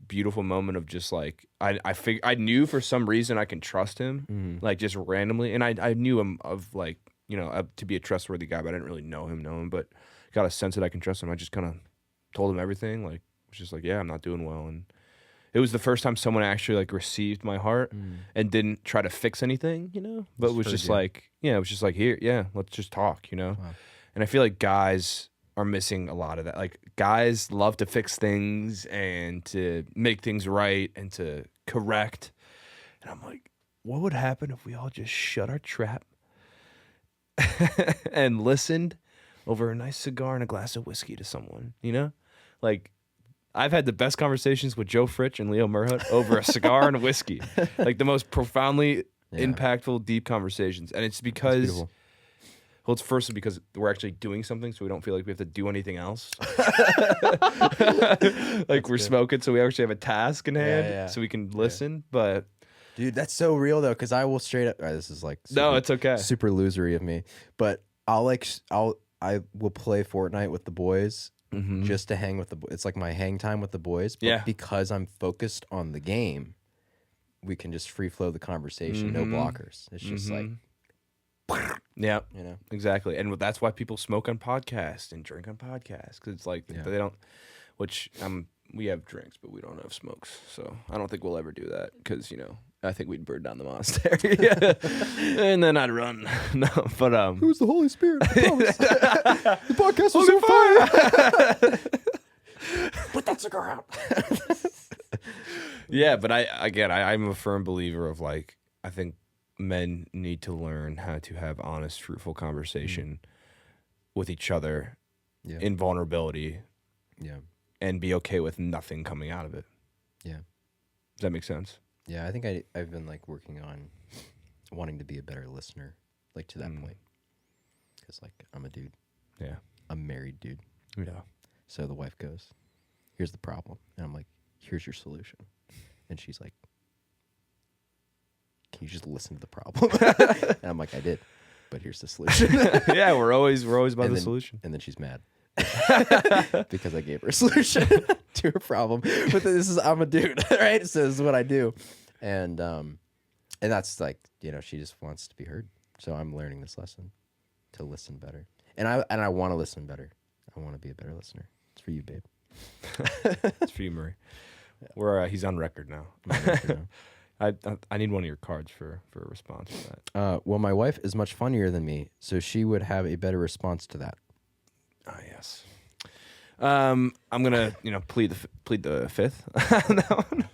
beautiful moment of just like, I knew for some reason I can trust him, like just randomly. And I knew him of like, to be a trustworthy guy, but I didn't really know him, but got a sense that I can trust him. I just kind of told him everything. Like, was just like, yeah, I'm not doing well. And it was the first time someone actually like received my heart and didn't try to fix anything, but it was just like, it was just like, here, yeah, let's just talk, Wow. And I feel like guys are missing a lot of that. Like, guys love to fix things and to make things right and to correct. And I'm like, what would happen if we all just shut our trap and listened over a nice cigar and a glass of whiskey to someone, Like, I've had the best conversations with Joe Fritch and Leo Murhout over a cigar and a whiskey. Like, the most profoundly impactful, deep conversations. And it's because... Well, it's firstly because we're actually doing something, so we don't feel like we have to do anything else. Like, we're smoking, so we actually have a task in hand, so we can listen. But dude, that's so real though, because I will straight up. This is like no, it's okay. Super losery of me, but I will play Fortnite with the boys just to hang with the boys. It's like my hang time with the boys. But because I'm focused on the game, we can just free flow the conversation, no blockers. It's just like. Yeah, exactly. And that's why people smoke on podcasts and drink on podcasts, because it's like they don't, which we have drinks, but we don't have smokes. So I don't think we'll ever do that, because, I think we'd burn down the monastery. And then I'd run. No, but it was the Holy Spirit, I promise. The podcast was on fire. Put that cigar out. Yeah, but I'm a firm believer of, like, I think men need to learn how to have honest, fruitful conversation with each other in vulnerability, and be okay with nothing coming out of it. Yeah, does that make sense? Yeah, I think I've been like working on wanting to be a better listener, like to that point, because like I'm a dude, I'm a married dude, So the wife goes, "Here's the problem," and I'm like, "Here's your solution," and she's like, "Can you just listen to the problem?" And I'm like, "I did, but here's the solution." Yeah, we're always about the solution. And then she's mad because I gave her a solution to her problem. But I'm a dude, right? So this is what I do, and that's like, she just wants to be heard. So I'm learning this lesson to listen better, and I want to listen better. I want to be a better listener. It's for you, babe. It's for you, Murray. He's on record now. I need one of your cards for a response to that. Well, my wife is much funnier than me, so she would have a better response to that. Ah, yes. I'm gonna, plead the fifth on that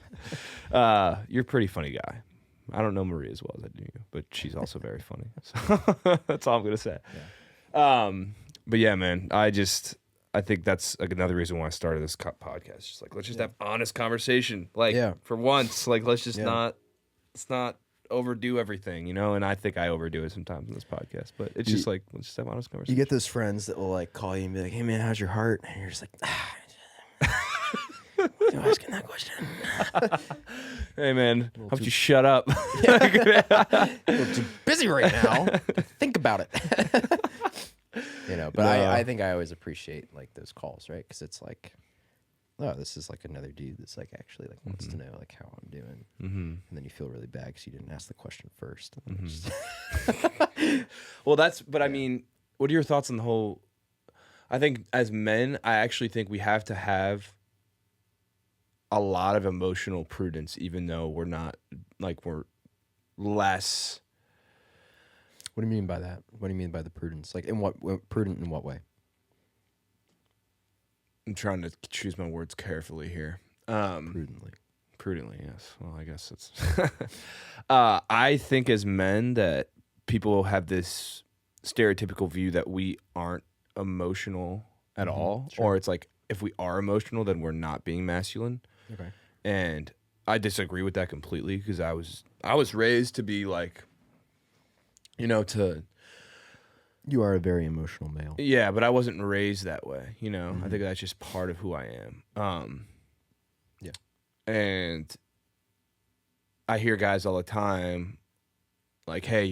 one. You're a pretty funny guy. I don't know Marie as well as I do you, but she's also very funny. So that's all I'm gonna say. Yeah. But yeah, man, I think that's like another reason why I started this podcast. Just like, let's just have honest conversation. Like, for once, like, let's just let's not overdo everything, And I think I overdo it sometimes in this podcast. But it's just like, let's just have honest conversation. You get those friends that will like call you and be like, "Hey man, how's your heart?" And you're just like, "Why are you asking that question?" Hey man, how about you shut up? I'm too busy right now. Think about it. But I think I always appreciate like those calls, right? Because it's like, oh, this is like another dude that's like actually like wants to know like how I'm doing, and then you feel really bad because you didn't ask the question first. Well, I mean, what are your thoughts on the whole? I think as men, I actually think we have to have a lot of emotional prudence, even though we're not like we're less. What do you mean by that? What do you mean by the prudence? Like, prudent in what way? I'm trying to choose my words carefully here. Prudently, yes. Well, I guess it's. I think as men that people have this stereotypical view that we aren't emotional at all, or it's like if we are emotional, then we're not being masculine. Okay. And I disagree with that completely because I was raised to be like, to You are a very emotional male. yeah, but I wasn't raised that way. I think that's just part of who I am. Yeah. And I hear guys all the time, like, hey,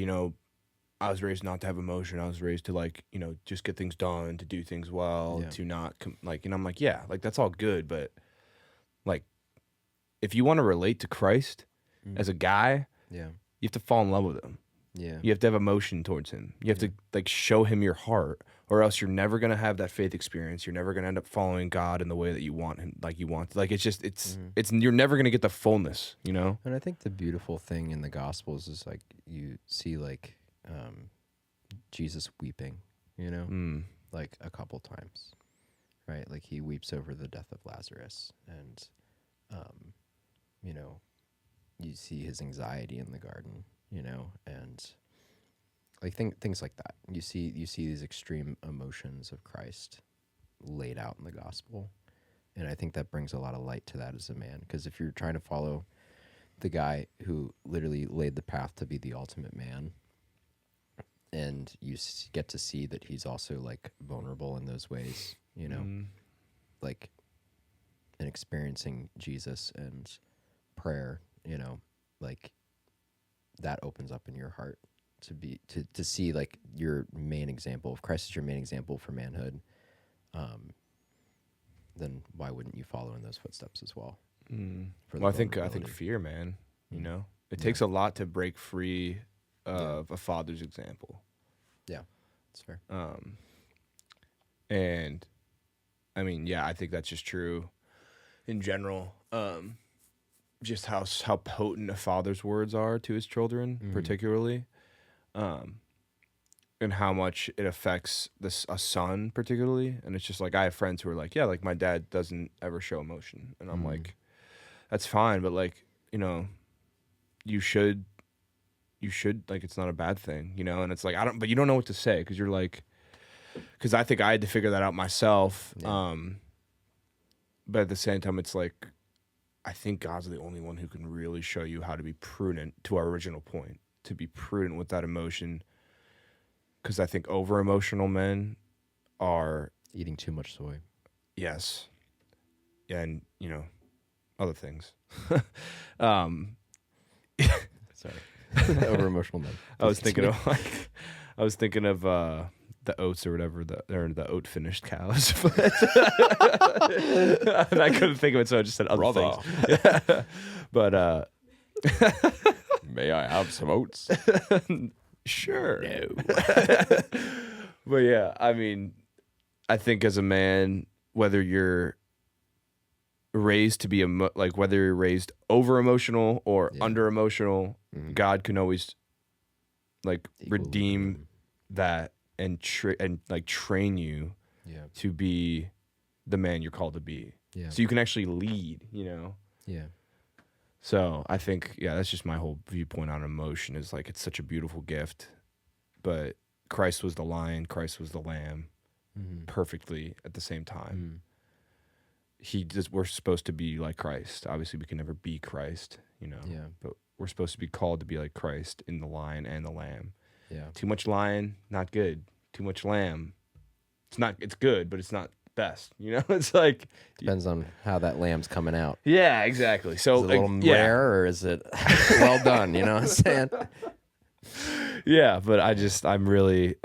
I was raised not to have emotion. I was raised to like, just get things done, to do things well, Yeah. to not I'm like, yeah, like that's all good, but like, if you want to relate to Christ as a guy, Yeah. you have to fall in love with him. Yeah. You have to have emotion towards him. You have to like show him your heart, or else you're never gonna have that faith experience. You're never gonna end up following God in the way that you want him, like you want. Like it's you're never gonna get the fullness, And I think the beautiful thing in the Gospels is like you see like Jesus weeping, like a couple times, right? Like he weeps over the death of Lazarus, and you see his anxiety in the garden, and like things like that. You see these extreme emotions of Christ laid out in the gospel, and I think that brings a lot of light to that as a man. Because if you're trying to follow the guy who literally laid the path to be the ultimate man, and you get to see that he's also like vulnerable in those ways, like in experiencing Jesus and prayer, like that opens up in your heart to see like your main example of Christ is your main example for manhood. Then why wouldn't you follow in those footsteps as well? Well, I think fear, man. It takes a lot to break free of a father's example. Yeah, that's fair. And I mean, yeah, I think that's just true in general. Just how potent a father's words are to his children, particularly, and how much it affects a son, particularly. And it's just like I have friends who are like, yeah, like my dad doesn't ever show emotion, and I'm like, that's fine, but like you should like it's not a bad thing, and it's like but you don't know what to say because you're like, because I think I had to figure that out myself. Yeah. But at the same time, it's like I think God's the only one who can really show you how to be prudent, to our original point, to be prudent with that emotion. Because I think over emotional men are Eating too much soy. yes, and other things. Sorry. Over emotional men. I was thinking of the oats or whatever, the oat finished cows. And I couldn't think of it, so I just said other things. But May I have some oats? sure. No. But yeah, I mean, I think as a man, whether you're raised to be whether you're raised over emotional or under emotional, God can always like redeem that and train you to be the man you're called to be. Yeah. So you can actually lead, Yeah. So I think, that's just my whole viewpoint on emotion is like, it's such a beautiful gift, but Christ was the lion, Christ was the lamb perfectly at the same time. We're supposed to be like Christ. Obviously we can never be Christ, but we're supposed to be called to be like Christ in the lion and the lamb. Yeah. Too much lion, not good. Too much lamb, it's good, but it's not best. It's like depends on how that lamb's coming out. Yeah, exactly. So is it a little rare or is it well done? You know what I'm saying? Yeah, but I'm really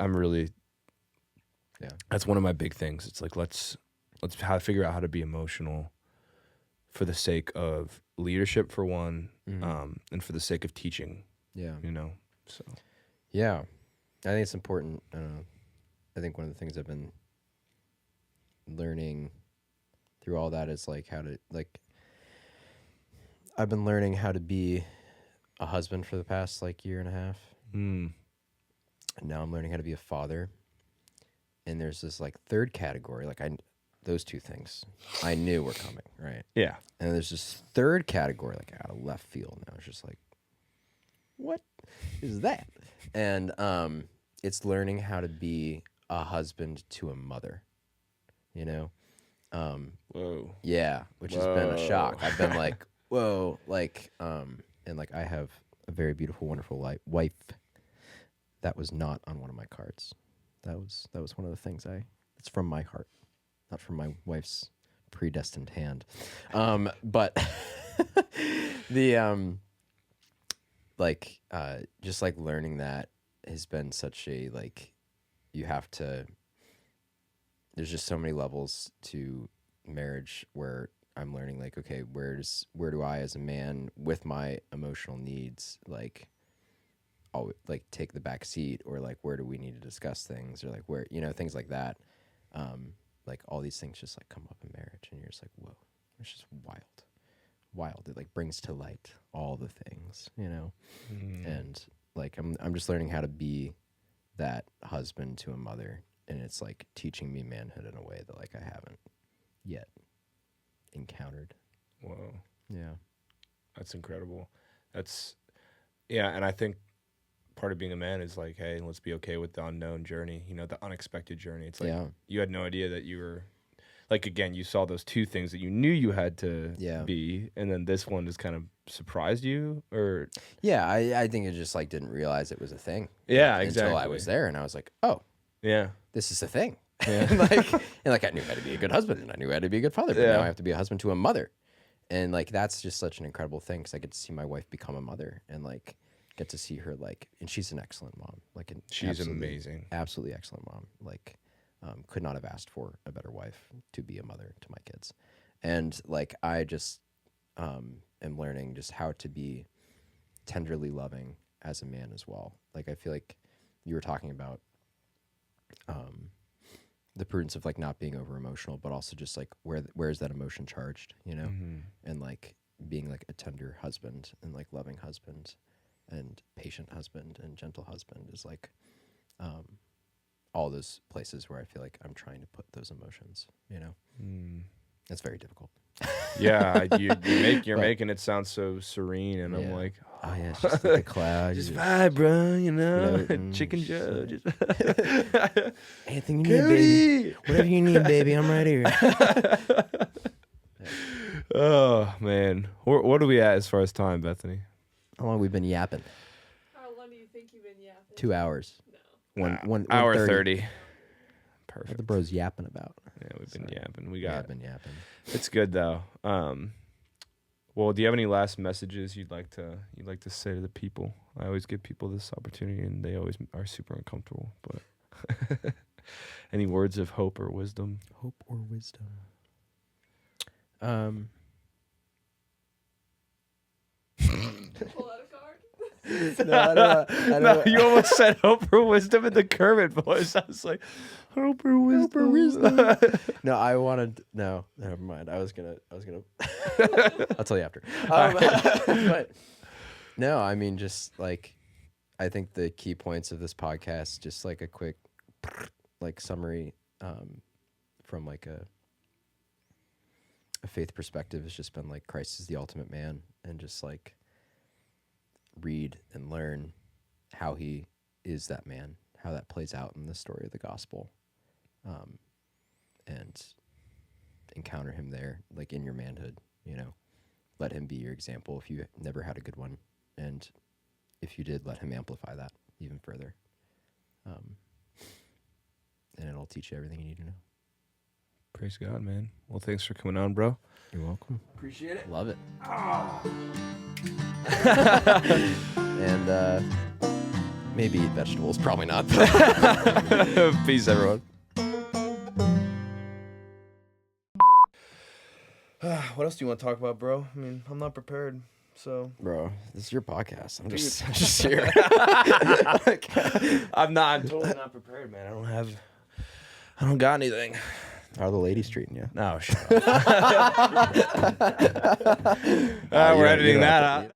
that's one of my big things. It's like let's figure out how to be emotional for the sake of leadership for one, and for the sake of teaching. Yeah. So yeah, I think it's important. I think one of the things I've been learning through all that is like I've been learning how to be a husband for the past like year and a half. And now I'm learning how to be a father. And there's this like third category, like those two things I knew were coming, right? Yeah. And there's this third category, like out of left field now. It's just like, what is that? And it's learning how to be a husband to a mother, Whoa. Yeah, which has been a shock. I've been like, whoa, like, and like I have a very beautiful, wonderful wife. That was not on one of my cards. That was one of the things it's from my heart, not from my wife's predestined hand. But the like just like learning that has been such a like you have to. There's just so many levels to marriage where I'm learning like, okay, where do I as a man with my emotional needs like like take the back seat, or like where do we need to discuss things, or like where, things like that. Like all these things just like come up in marriage and you're just like, whoa, it's just wild. It like brings to light all the things, and like I'm just learning how to be that husband to a mother, and it's like teaching me manhood in a way that like I haven't yet encountered. Whoa. Yeah. That's incredible. And I think part of being a man is like, hey, let's be okay with the unknown journey, the unexpected journey. It's like you had no idea that you were, like, again, you saw those two things that you knew you had to be, and then this one just kind of surprised you, or? Yeah, I think it just like didn't realize it was a thing. Yeah, exactly. Until I was there and I was like, oh, yeah, this is a thing. Yeah. and like I knew how to be a good husband, and I knew how to be a good father, but now I have to be a husband to a mother. And like that's just such an incredible thing, because I get to see my wife become a mother, and like get to see her like, and she's an excellent mom. Like she's amazing, absolutely excellent mom. Like could not have asked for a better wife to be a mother to my kids. And like I just am learning just how to be tenderly loving as a man as well. Like I feel like you were talking about the prudence of like not being over emotional, but also just like where is that emotion charged, and like being like a tender husband and like loving husband and patient husband and gentle husband is like all those places where I feel like I'm trying to put those emotions, It's very difficult. Yeah, you're making it sound so serene, and I'm like, oh yeah, it's just like a cloud. Just vibe, bro. Chicken Joe. Just anything you need, baby. Whatever you need, baby, I'm right here. Oh man, what are we at as far as time, Bethany? How long have we been yapping? How long do you think you've been yapping? 2 hours. No. One hour 30. Perfect. What the bros yapping about? Yeah, we've been yapping. Been yapping. It's good though. Well, do you have any last messages you'd like to say to the people? I always give people this opportunity, and they always are super uncomfortable. But any words of hope or wisdom? Hope or wisdom? Pull out a card. No, you almost said hope or wisdom in the Kermit voice. I was like, hope or wisdom. No, I wanted. No, never mind. I was gonna. I'll tell you after. But no, I mean, just like, I think the key points of this podcast, just like a quick, like summary, from like a faith perspective, has just been like Christ is the ultimate man, and just like read and learn how he is that man, how that plays out in the story of the gospel, and encounter him there, like in your manhood, let him be your example if you never had a good one, and if you did, let him amplify that even further, and it'll teach you everything you need to know. Praise God, man. Well, thanks for coming on, bro. You're welcome. Appreciate it. Love it. Oh. And maybe eat vegetables. Probably not. Peace, everyone. What else do you want to talk about, bro? I mean, I'm not prepared, so. Bro, this is your podcast. I'm just here. I'm totally not prepared, man. I don't got anything. How are the ladies treating you? No, shut up. We're editing that out.